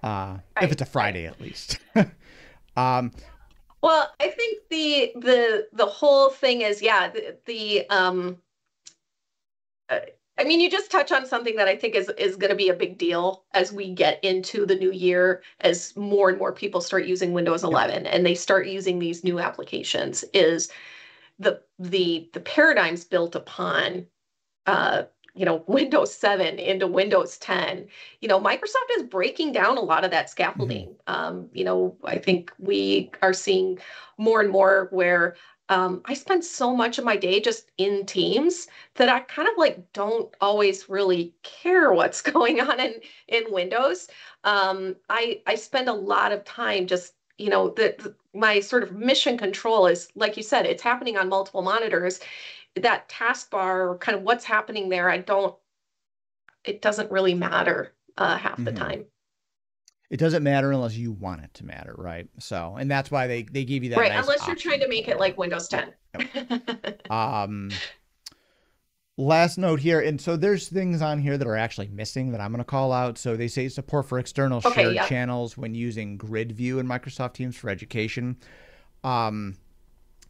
Right. it's a Right. Friday at least. um, Well, I think the whole thing is, yeah, the uh, I mean, you just touch on something that I think is going to be a big deal as we get into the new year, as more and more people start using Windows yep. 11 and they start using these new applications. Is the paradigms built upon uh, Windows 7 into Windows 10. Microsoft is breaking down a lot of that Mm-hmm. scaffolding. I think we are seeing more and more where I spend so much of my day just in Teams that I kind of like don't always really care what's going on in Windows. I spend a lot of time just my sort of mission control is, like you said, it's happening on multiple monitors. That taskbar, kind of what's happening there, it doesn't really matter half the Mm-hmm. time. It doesn't matter unless you want it to matter, right? So, and that's why they give you that Right, nice unless you're option trying to to make pull it out. like Windows 10. Yep. Um, Last note here, and so there's things on here that are actually missing that I'm going to call out. So they say support for external Okay, shared yeah. channels when using Grid View in Microsoft Teams for Education. Um,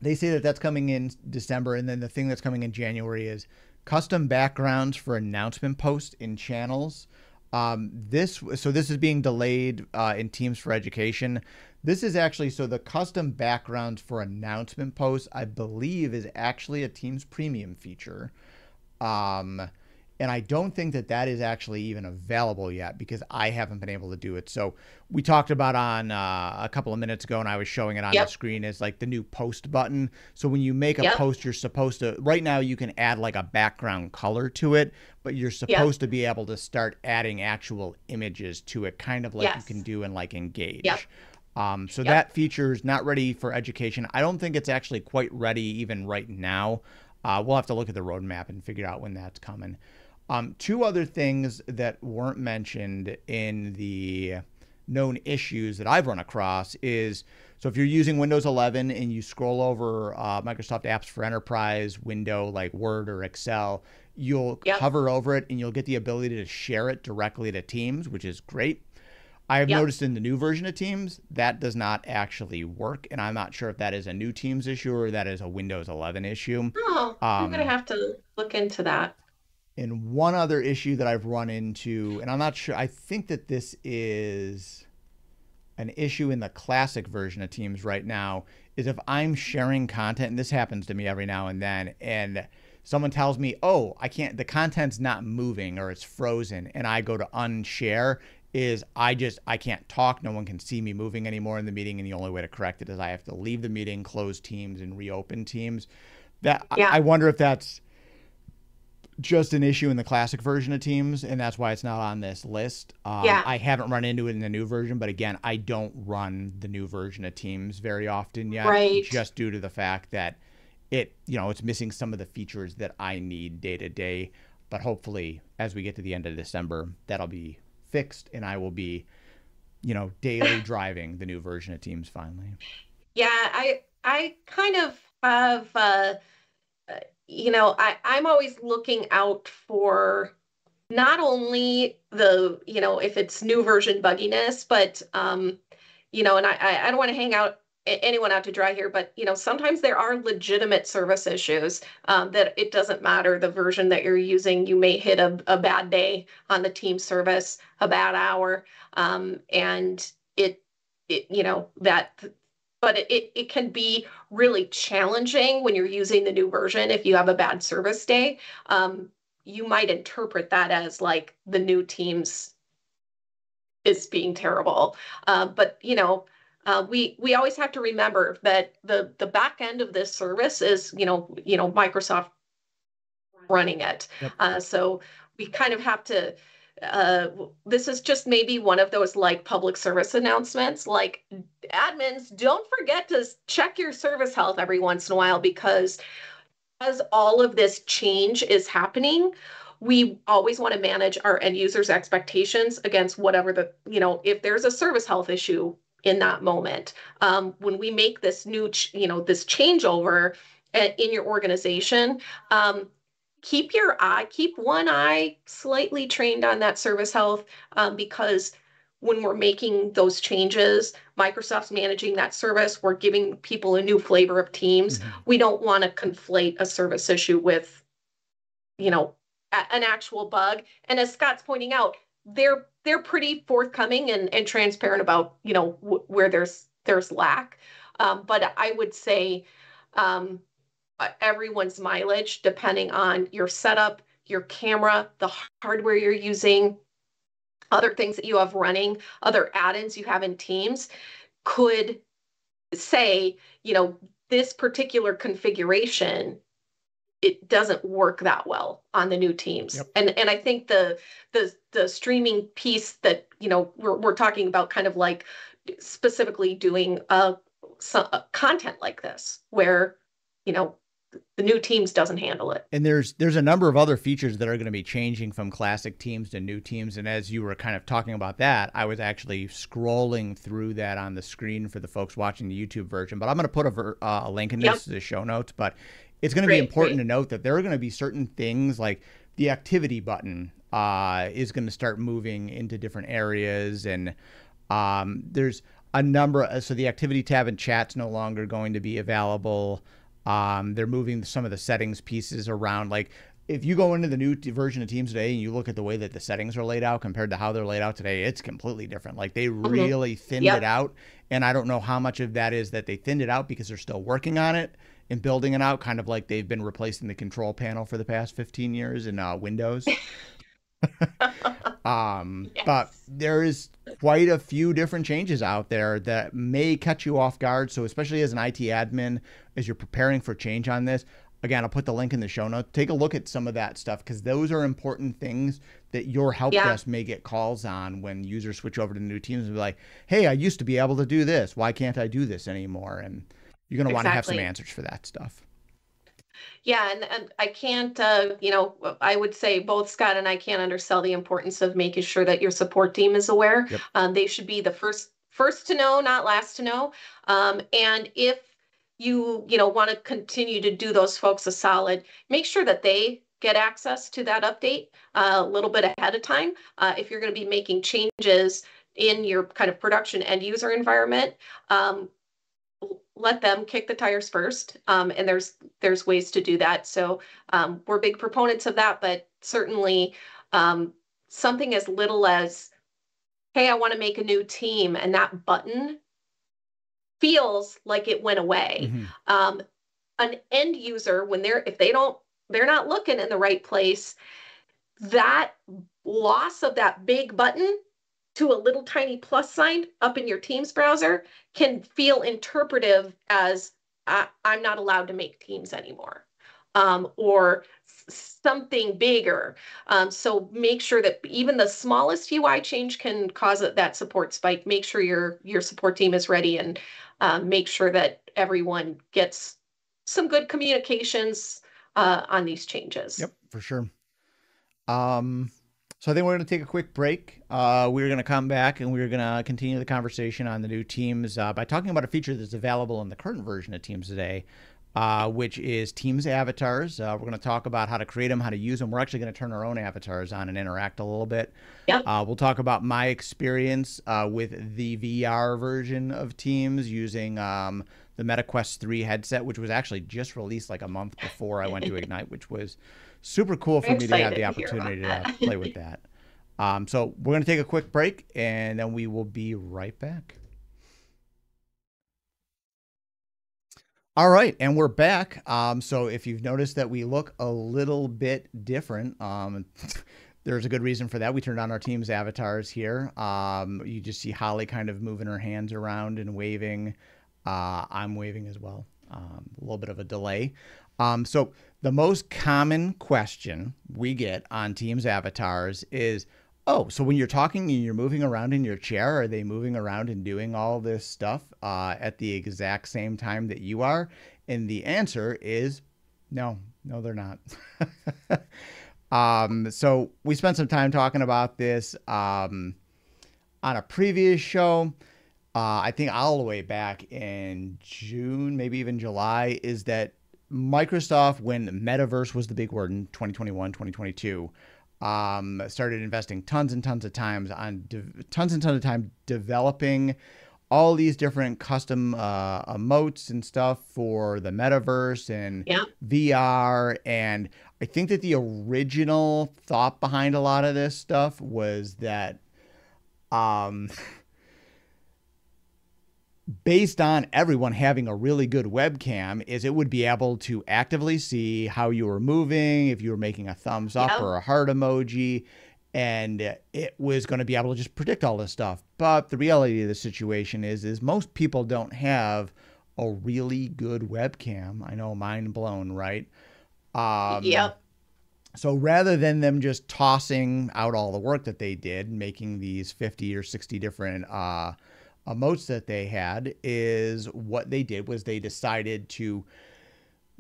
they say that that's coming in December, and then the thing that's coming in January is custom backgrounds for announcement posts in channels. This is being delayed in Teams for Education. This is actually so the custom backgrounds for announcement posts, I believe, is actually a Teams Premium feature. Um, and I don't think that is actually even available yet because I haven't been able to do it. So we talked about on a couple of minutes ago, and I was showing it on the Yep. screen as like the new post button. So when you make a Yep. post, you're supposed to, right now you can add like a background color to it, but you're Yep. supposed to be able to start adding actual images to it, kind of like you can Yes. do in like Yep. Engage. So Yep. that feature is not ready for education. I don't think it's actually quite ready even right now. We'll have to look at the roadmap and figure out when that's coming. Two other things that weren't mentioned in the known issues that I've run across is, so if you're using Windows 11 and you scroll over Microsoft Apps for Enterprise window like Word or Excel, you'll Yep. hover over it and you'll get the ability to share it directly to Teams, which is great. I have Yep. noticed in the new version of Teams that does not actually work, and I'm not sure if that is a new Teams issue or that is a Windows 11 issue. Oh, I'm gonna Um, have to look into that. and one other issue that I've run into, and I'm not sure, I think that this is an issue in the classic version of Teams right now, is if I'm sharing content, and this happens to me every now and someone tells me, oh, I can't, the content's not moving or it's frozen, and I go to unshare, is I can't talk. No one can see me moving anymore in the meeting, and the only way to correct it is I have to leave the meeting, close Teams, and reopen Teams. That Yeah. I wonder if that's just an issue in the classic version of Teams, and that's why it's not on this list. Yeah. I haven't run into it in the new version, but again, I don't run the new version of Teams very often yet, Right. just due to the fact that it's missing some of the features that I need day to day. But hopefully, as we get to the end of December, that'll be fixed, and I will be, daily driving the new version of Teams finally. Yeah, I kind of have I'm always looking out for not only if it's new version bugginess, but and I don't want to hang out anyone out to dry here, but sometimes there are legitimate service issues that it doesn't matter the version that you're using. You may hit a bad day on the team service, a bad hour, and it that but it can be really challenging when you're using the new version. If you have a bad service day, you might interpret that as like the new Teams is being terrible. But we always have to remember that the back end of this service is Microsoft running it. Yep. So we kind of have to. This is just maybe one of those like public service announcements, like admins, don't forget to check your service health every once in a while, because as all of this change is happening, we always want to manage our end users' expectations against whatever if there's a service health issue in that moment. When we make this this changeover in your organization, keep one eye slightly trained on that service health, because when we're making those changes, Microsoft's managing that service. We're giving people a new flavor of Teams. Mm-hmm. We don't want to conflate a service issue with, an actual bug. And as Scott's pointing out, they're pretty forthcoming and transparent about, where there's lack. But I would say everyone's mileage, depending on your setup, your camera, the hardware you're using, other things that you have running, other add-ins you have in Teams, could say, this particular configuration, it doesn't work that well on the new Teams. Yep. And I think the streaming piece that we're talking about, kind of like specifically doing some content like this, where the new Teams doesn't handle it. And there's a number of other features that are going to be changing from classic Teams to new Teams. And as you were kind of talking about that, I was actually scrolling through that on the screen for the folks watching the YouTube version. But I'm going to put a link in this to the show notes. But it's going to be important to note that there are going to be certain things like the activity button is going to start moving into different areas. And there's a number. So the activity tab in chat's no longer going to be available. They're moving some of the settings pieces around. Like if you go into the new version of Teams today and you look at the way that the settings are laid out compared to how they're laid out today, it's completely different. Like they really thinned it out. And I don't know how much of that is that they thinned it out because they're still working on it and building it out, kind of like they've been replacing the control panel for the past 15 years in Windows. But there is quite a few different changes out there that may catch you off guard. So especially as an IT admin, as you're preparing for change on this, again, I'll put the link in the show notes. Take a look at some of that stuff because those are important things that your help Yeah, desk may get calls on when users switch over to new teams and be like, hey, I used to be able to do this. Why can't I do this anymore? And you're going to want to have some exactly. answers for that stuff. Yeah, and I can't, I would say both Scott and I can't undersell the importance of making sure that your support team is aware. Yep. They should be the first to know, not last to know. And if you want to continue to do those folks a solid, make sure that they get access to that update a little bit ahead of time. If you're going to be making changes in your kind of production end user environment, um, let them kick the tires first. And there's ways to do that. So we're big proponents of that, but certainly um, something as little as, hey, I want to make a new team, and that button feels like it went away. Mm-hmm. An end user, when they're not looking in the right place, that loss of that big button to a little tiny plus sign up in your Teams browser can feel interpretive as I'm not allowed to make Teams anymore, or something bigger. So make sure that even the smallest UI change can cause that support spike. Make sure your support team is ready, and make sure that everyone gets some good communications on these changes. Yep, for sure. Um, so I think we're going to take a quick break. We're going to come back and we're going to continue the conversation on the new Teams by talking about a feature that's available in the current version of Teams today, which is Teams avatars. We're going to talk about how to create them, how to use them. We're actually going to turn our own avatars on and interact a little bit. Yep. We'll talk about my experience with the VR version of Teams using the MetaQuest 3 headset, which was actually just released like a month before I went to Ignite, which was super cool for Very me to have excited the to hear about opportunity to that. play with that. So we're going to take a quick break and then we will be right back. All right, and we're back. So if you've noticed that we look a little bit different, there's a good reason for that. We turned on our Teams avatars here. You just see Holly kind of moving her hands around and waving. I'm waving as well. A little bit of a delay. So the most common question we get on Teams avatars is, oh, so when you're talking and you're moving around in your chair, are they moving around and doing all this stuff at the exact same time that you are? And the answer is no, they're not. So we spent some time talking about this on a previous show. I think all the way back in June, maybe even July, is that Microsoft, when metaverse was the big word in 2021, 2022, started investing tons and tons of time developing all these different custom emotes and stuff for the metaverse and Yeah. VR. And I think that the original thought behind a lot of this stuff was that based on everyone having a really good webcam, is it would be able to actively see how you were moving, if you were making a thumbs up Yeah. or a heart emoji, and it was going to be able to just predict all this stuff. But the reality of the situation is most people don't have a really good webcam. I know, mind blown, right? Yep. So rather than them just tossing out all the work that they did, making these 50 or 60 different emotes that they had, is what they did was they decided to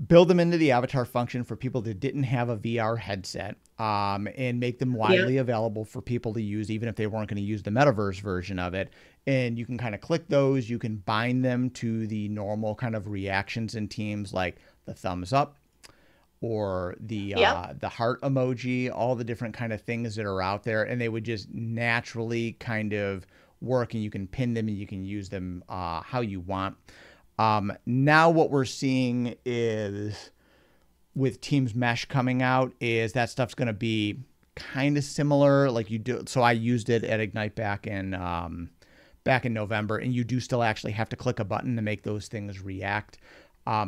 build them into the avatar function for people that didn't have a VR headset, and make them widely available for people to use, even if they weren't going to use the metaverse version of it. And you can kind of click those, you can bind them to the normal kind of reactions in Teams, like the thumbs up or the heart emoji, all the different kind of things that are out there, and they would just naturally kind of work, and you can pin them and you can use them how you want. Now what we're seeing is, with Teams Mesh coming out, is that stuff's going to be kind of similar. Like you do, so I used it at Ignite back in November, and you do still actually have to click a button to make those things react. I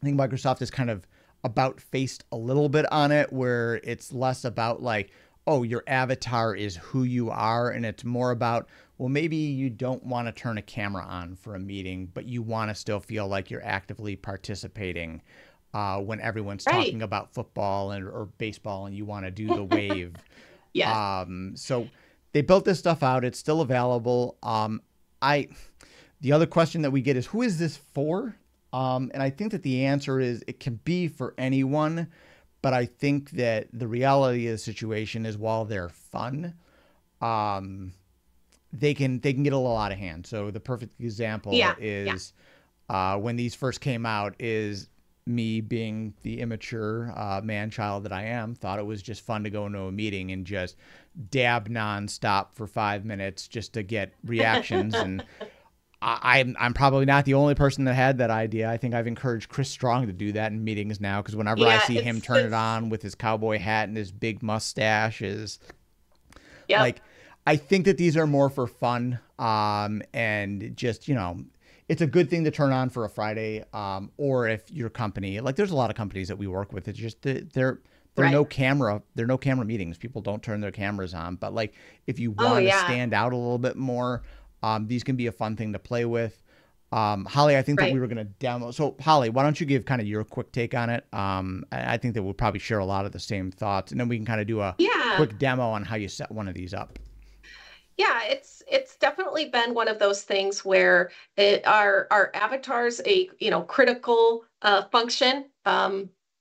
think Microsoft is kind of about faced a little bit on it, where it's less about like, oh, your avatar is who you are, and it's more about, well, maybe you don't want to turn a camera on for a meeting, but you want to still feel like you're actively participating. when everyone's Right. talking about football or baseball and you want to do the wave. Yes. So they built this stuff out. It's still available. I The other question that we get is, who is this for? And I think that the answer is it can be for anyone, but I think that the reality of the situation is, while they're fun, um, they can get a little out of hand. So the perfect example Yeah. Yeah. is when these first came out is me, being the immature man child that I am, thought it was just fun to go into a meeting and just dab nonstop for 5 minutes just to get reactions. And I'm probably not the only person that had that idea. I think I've encouraged Chris Strong to do that in meetings now, because whenever I Yeah. see him turn it It's on with his cowboy hat and his big mustache, is yep. like, I think that these are more for fun, and just, it's a good thing to turn on for a Friday, or if your company, like, there's a lot of companies that we work with, it's just they're Right. no camera meetings. People don't turn their cameras on, but like, if you Oh want to yeah. stand out a little bit more, these can be a fun thing to play with. Holly, I think that we Right. were going to demo. So, Holly, why don't you give kind of your quick take on it? I think that we'll probably share a lot of the same thoughts, and then we can kind of do a Yeah. quick demo on how you set one of these up. Yeah, it's definitely been one of those things where our avatars a critical function.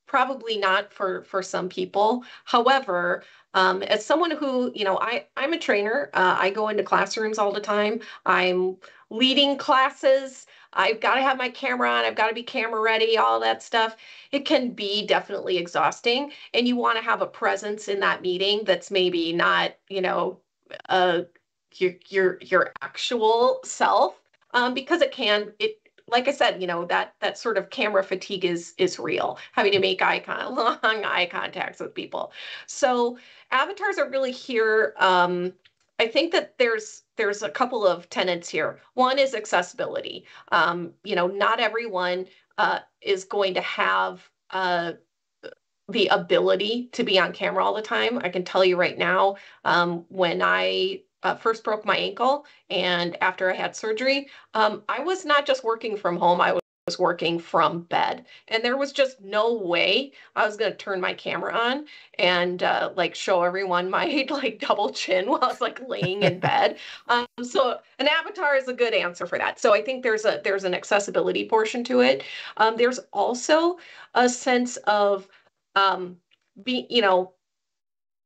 Probably not for some people. However, as someone who I'm a trainer. I go into classrooms all the time. I'm leading classes. I've got to have my camera on. I've got to be camera ready. All that stuff. It can be definitely exhausting, and you want to have a presence in that meeting that's maybe not uh, your actual self, because it like I said, that sort of camera fatigue is real, having to make long eye contacts with people. So avatars are really here. I think that there's a couple of tenets here. One is accessibility. Not everyone is going to have the ability to be on camera all the time. I can tell you right now, when I first broke my ankle and after I had surgery, I was not just working from home, I was working from bed. And there was just no way I was going to turn my camera on and like show everyone my like double chin while I was like laying in bed. So an avatar is a good answer for that. So I think there's an accessibility portion to it. There's also a sense of be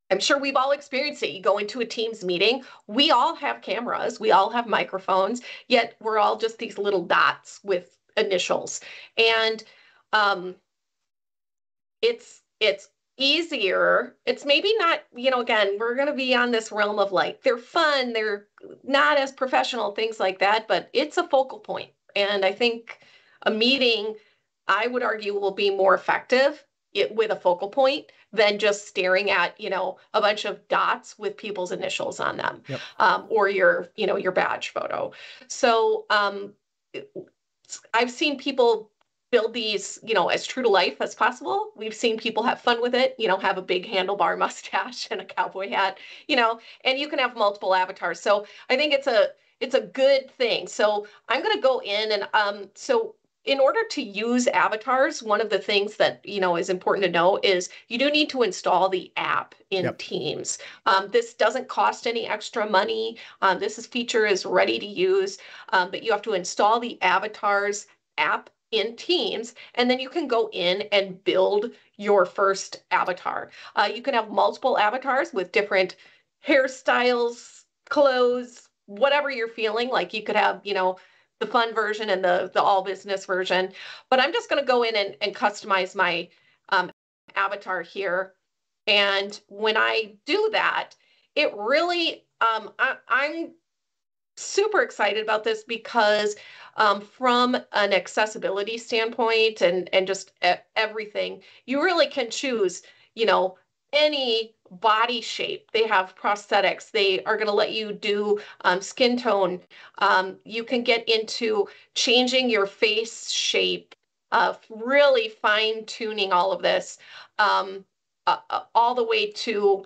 I'm sure we've all experienced it. You go into a Teams meeting, we all have cameras, we all have microphones, yet we're all just these little dots with initials. And um, it's easier. It's maybe not, again, we're going to be on this realm of like they're fun, they're not as professional, things like that, but it's a focal point. And I think a meeting, I would argue, will be more effective with a focal point than just staring at, a bunch of dots with people's initials on them, Yep. or your badge photo. So I've seen people build these, as true to life as possible. We've seen people have fun with it, have a big handlebar mustache and a cowboy hat, and you can have multiple avatars. So I think it's a good thing. So I'm going to go in and so in order to use avatars, one of the things that is important to know is you do need to install the app in Yep. Teams. This doesn't cost any extra money. Feature is ready to use, but you have to install the avatars app in Teams, and then you can go in and build your first avatar. You can have multiple avatars with different hairstyles, clothes, whatever you're feeling. Like you could have, the fun version and the all business version. But I'm just going to go in and customize my um, avatar here. And when I do that, it really, I'm super excited about this because from an accessibility standpoint and just everything, you really can choose, you know, any body shape. They have prosthetics. They are going to let you do skin tone. You can get into changing your face shape, really fine tuning all of this, all the way to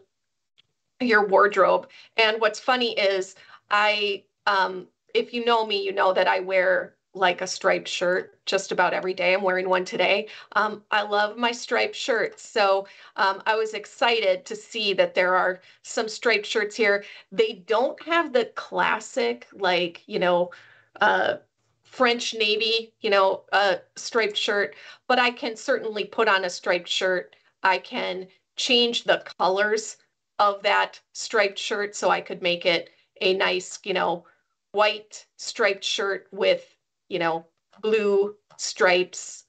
your wardrobe. And what's funny is if you know me, you know that I wear like a striped shirt just about every day. I'm wearing one today. I love my striped shirts. So I was excited to see that there are some striped shirts here. They don't have the classic, like, uh, French navy, striped shirt, but I can certainly put on a striped shirt. I can change the colors of that striped shirt so I could make it a nice, white striped shirt with, you know, blue stripes,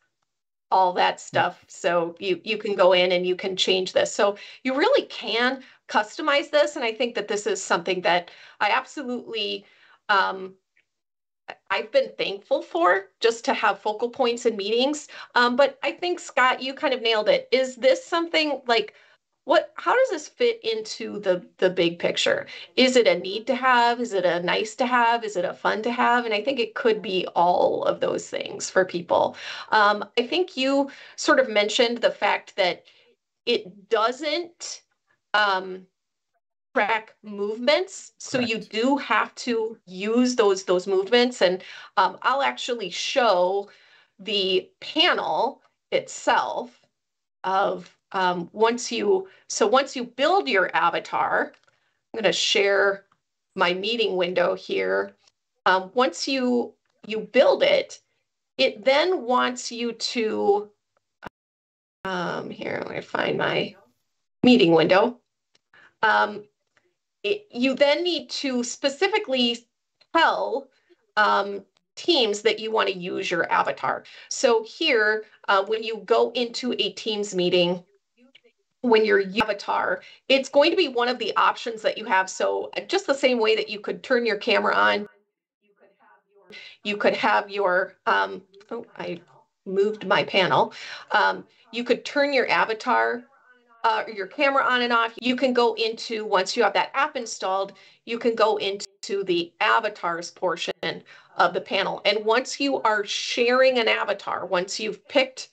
all that Yep. stuff. So you can go in and you can change this. So you really can customize this. And I think that this is something that I absolutely um, I've been thankful for, just to have focal points in meetings. But I think, Scott, you kind of nailed it. Is this something like how does this fit into the big picture? Is it a need to have? Is it a nice to have? Is it a fun to have? And I think it could be all of those things for people. I think you sort of mentioned the fact that it doesn't um, track movements, so you Correct. do have to use those movements. And I'll actually show the panel itself of once you build your avatar. I'm going to share my meeting window here. Once you build it, it then wants you to here, I'm going to find my meeting window. You then need to specifically tell teams that you want to use your avatar. So here, when you go into a Teams meeting, when you're avatar, it's going to be one of the options that you have. So just the same way that you could turn your camera on, you could have your, oh, I moved my panel. You could turn your avatar your camera on and off. You can go into, once you have that app installed, you can go into the avatars portion of the panel. And once you are sharing an avatar, once you've picked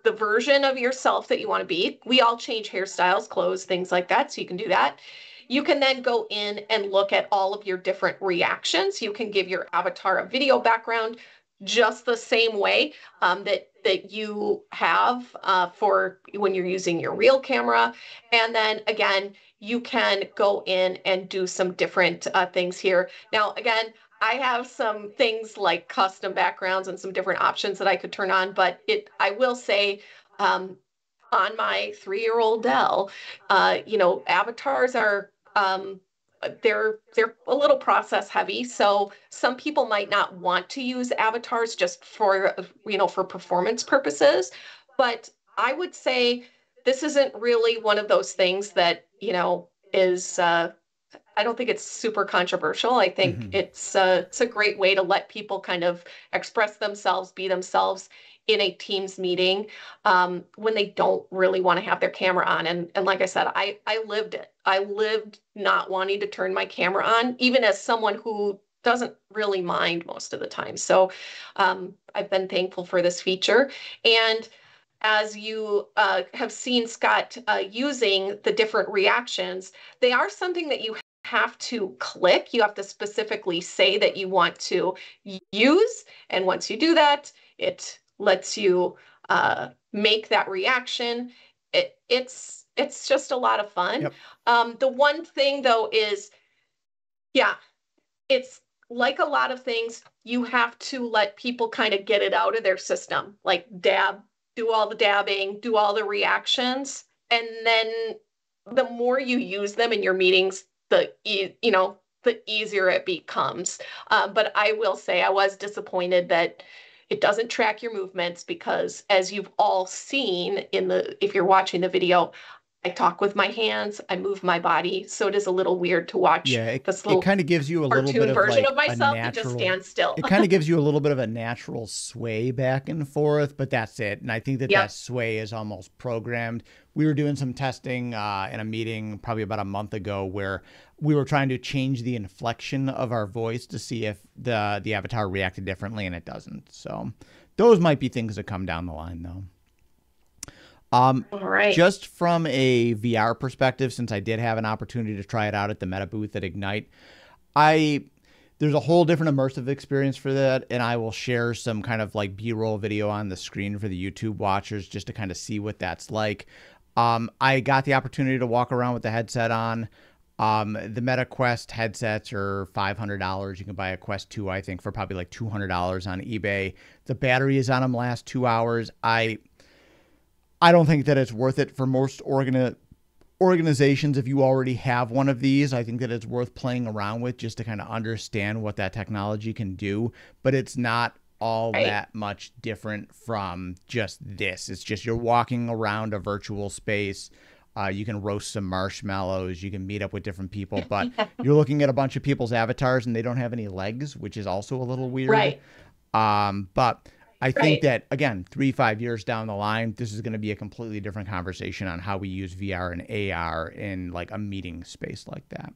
the version of yourself that you want to be, we all change hairstyles, clothes, things like that. So you can do that. You can then go in and look at all of your different reactions. You can give your avatar a video background just the same way that you have for when you're using your real camera. And then again, you can go in and do some different things here. Now, again, I have some things like custom backgrounds and some different options that I could turn on, but I will say, on my 3-year-old Dell, avatars are they're a little process heavy. So some people might not want to use avatars just for performance purposes. But I would say this isn't really one of those things that, is I don't think it's super controversial. I think Hmm. it's a great way to let people kind of express themselves, be themselves in a Teams meeting when they don't really want to have their camera on. And like I said, I lived it. I lived not wanting to turn my camera on, even as someone who doesn't really mind most of the time. So I've been thankful for this feature. And as you have seen Scott using the different reactions, they are something that you have to click. You have to specifically say that you want to use. And once you do that, it lets you make that reaction. It's just a lot of fun. Yep. The one thing though is, yeah, it's like a lot of things, you have to let people kind of get it out of their system, like do all the dabbing, do all the reactions. And then the more you use them in your meetings, the easier it becomes. But I will say I was disappointed that it doesn't track your movements because, as you've all seen if you're watching the video, I talk with my hands, I move my body. So it is a little weird to watch Yeah, this it little kind of gives you a little bit cartoon of version of like a myself that just natural, stands still. it kind of gives you a little bit of a natural sway back and forth, but that's it. And I think that Yep. sway is almost programmed. We were doing some testing in a meeting probably about a month ago where we were trying to change the inflection of our voice to see if the avatar reacted differently, and it doesn't. So those might be things that come down the line, though. All right. Just from a VR perspective, since I did have an opportunity to try it out at the Meta booth at Ignite, I there's a whole different immersive experience for that. And I will share some kind of like B-roll video on the screen for the YouTube watchers just to kind of see what that's like. I got the opportunity to walk around with the headset on. The Meta Quest headsets are $500. You can buy a Quest 2, I think, for probably like $200 on eBay. The battery is on them last 2 hours. I don't think that it's worth it for most organizations. If you already have one of these, I think that it's worth playing around with just to kind of understand what that technology can do. But it's not all that much different from just this. It's just you're walking around a virtual space. You can roast some marshmallows. You can meet up with different people, but you're looking at a bunch of people's avatars and they don't have any legs, which is also a little weird. Right. But I think that, again, 3-5 years down the line, this is going to be a completely different conversation on how we use VR and AR in like a meeting space like that.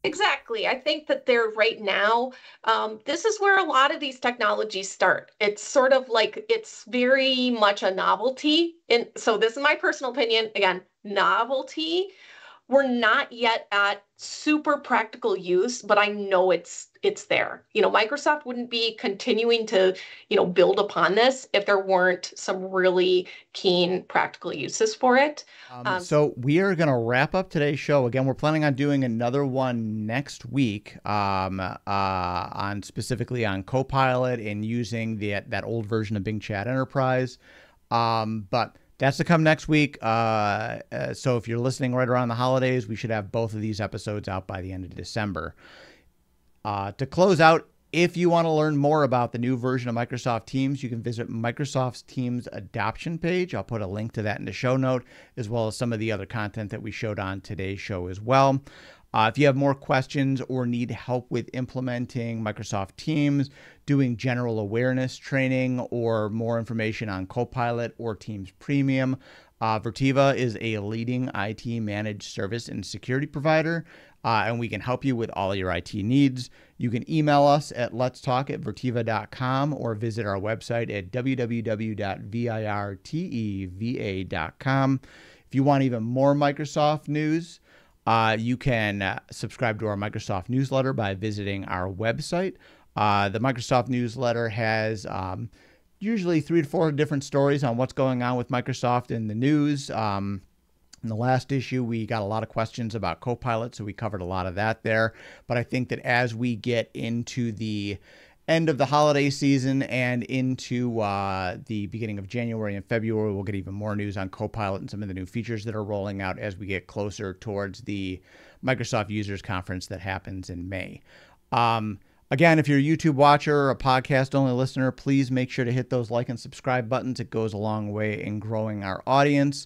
Exactly. I think that they're right now, this is where a lot of these technologies start. It's sort of like, it's very much a novelty. And so this is my personal opinion, again, novelty. We're not yet at super practical use, but I know it's there. Microsoft wouldn't be continuing to, build upon this if there weren't some really keen practical uses for it. So we are going to wrap up today's show. Again, we're planning on doing another one next week on specifically on Copilot and using that old version of Bing Chat Enterprise. But that's to come next week. So if you're listening right around the holidays, we should have both of these episodes out by the end of December. To close out, if you want to learn more about the new version of Microsoft Teams, you can visit Microsoft's Teams adoption page. I'll put a link to that in the show note, as well as some of the other content that we showed on today's show as well. If you have more questions or need help with implementing Microsoft Teams, doing general awareness training, or more information on Copilot or Teams Premium, Virteva is a leading IT managed service and security provider, and we can help you with all your IT needs. You can email us at letstalk@virteva.com or visit our website at www.virteva.com. If you want even more Microsoft news, you can subscribe to our Microsoft newsletter by visiting our website. The Microsoft newsletter has usually 3 to 4 different stories on what's going on with Microsoft in the news. In the last issue, we got a lot of questions about Copilot, so we covered a lot of that there. But I think that as we get into the end of the holiday season and into the beginning of January and February, we'll get even more news on Copilot and some of the new features that are rolling out as we get closer towards the Microsoft Users Conference that happens in May. Again, if you're a YouTube watcher or a podcast-only listener, please make sure to hit those like and subscribe buttons. It goes a long way in growing our audience.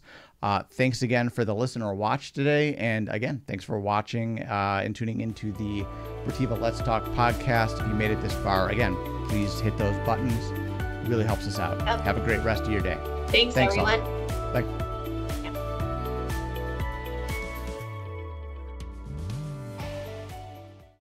Thanks again for the listen or watch today. And again, thanks for watching and tuning into the Virteva Let's Talk podcast. If you made it this far, again, please hit those buttons. It really helps us out. Yep. Have a great rest of your day. Thanks everyone. Bye.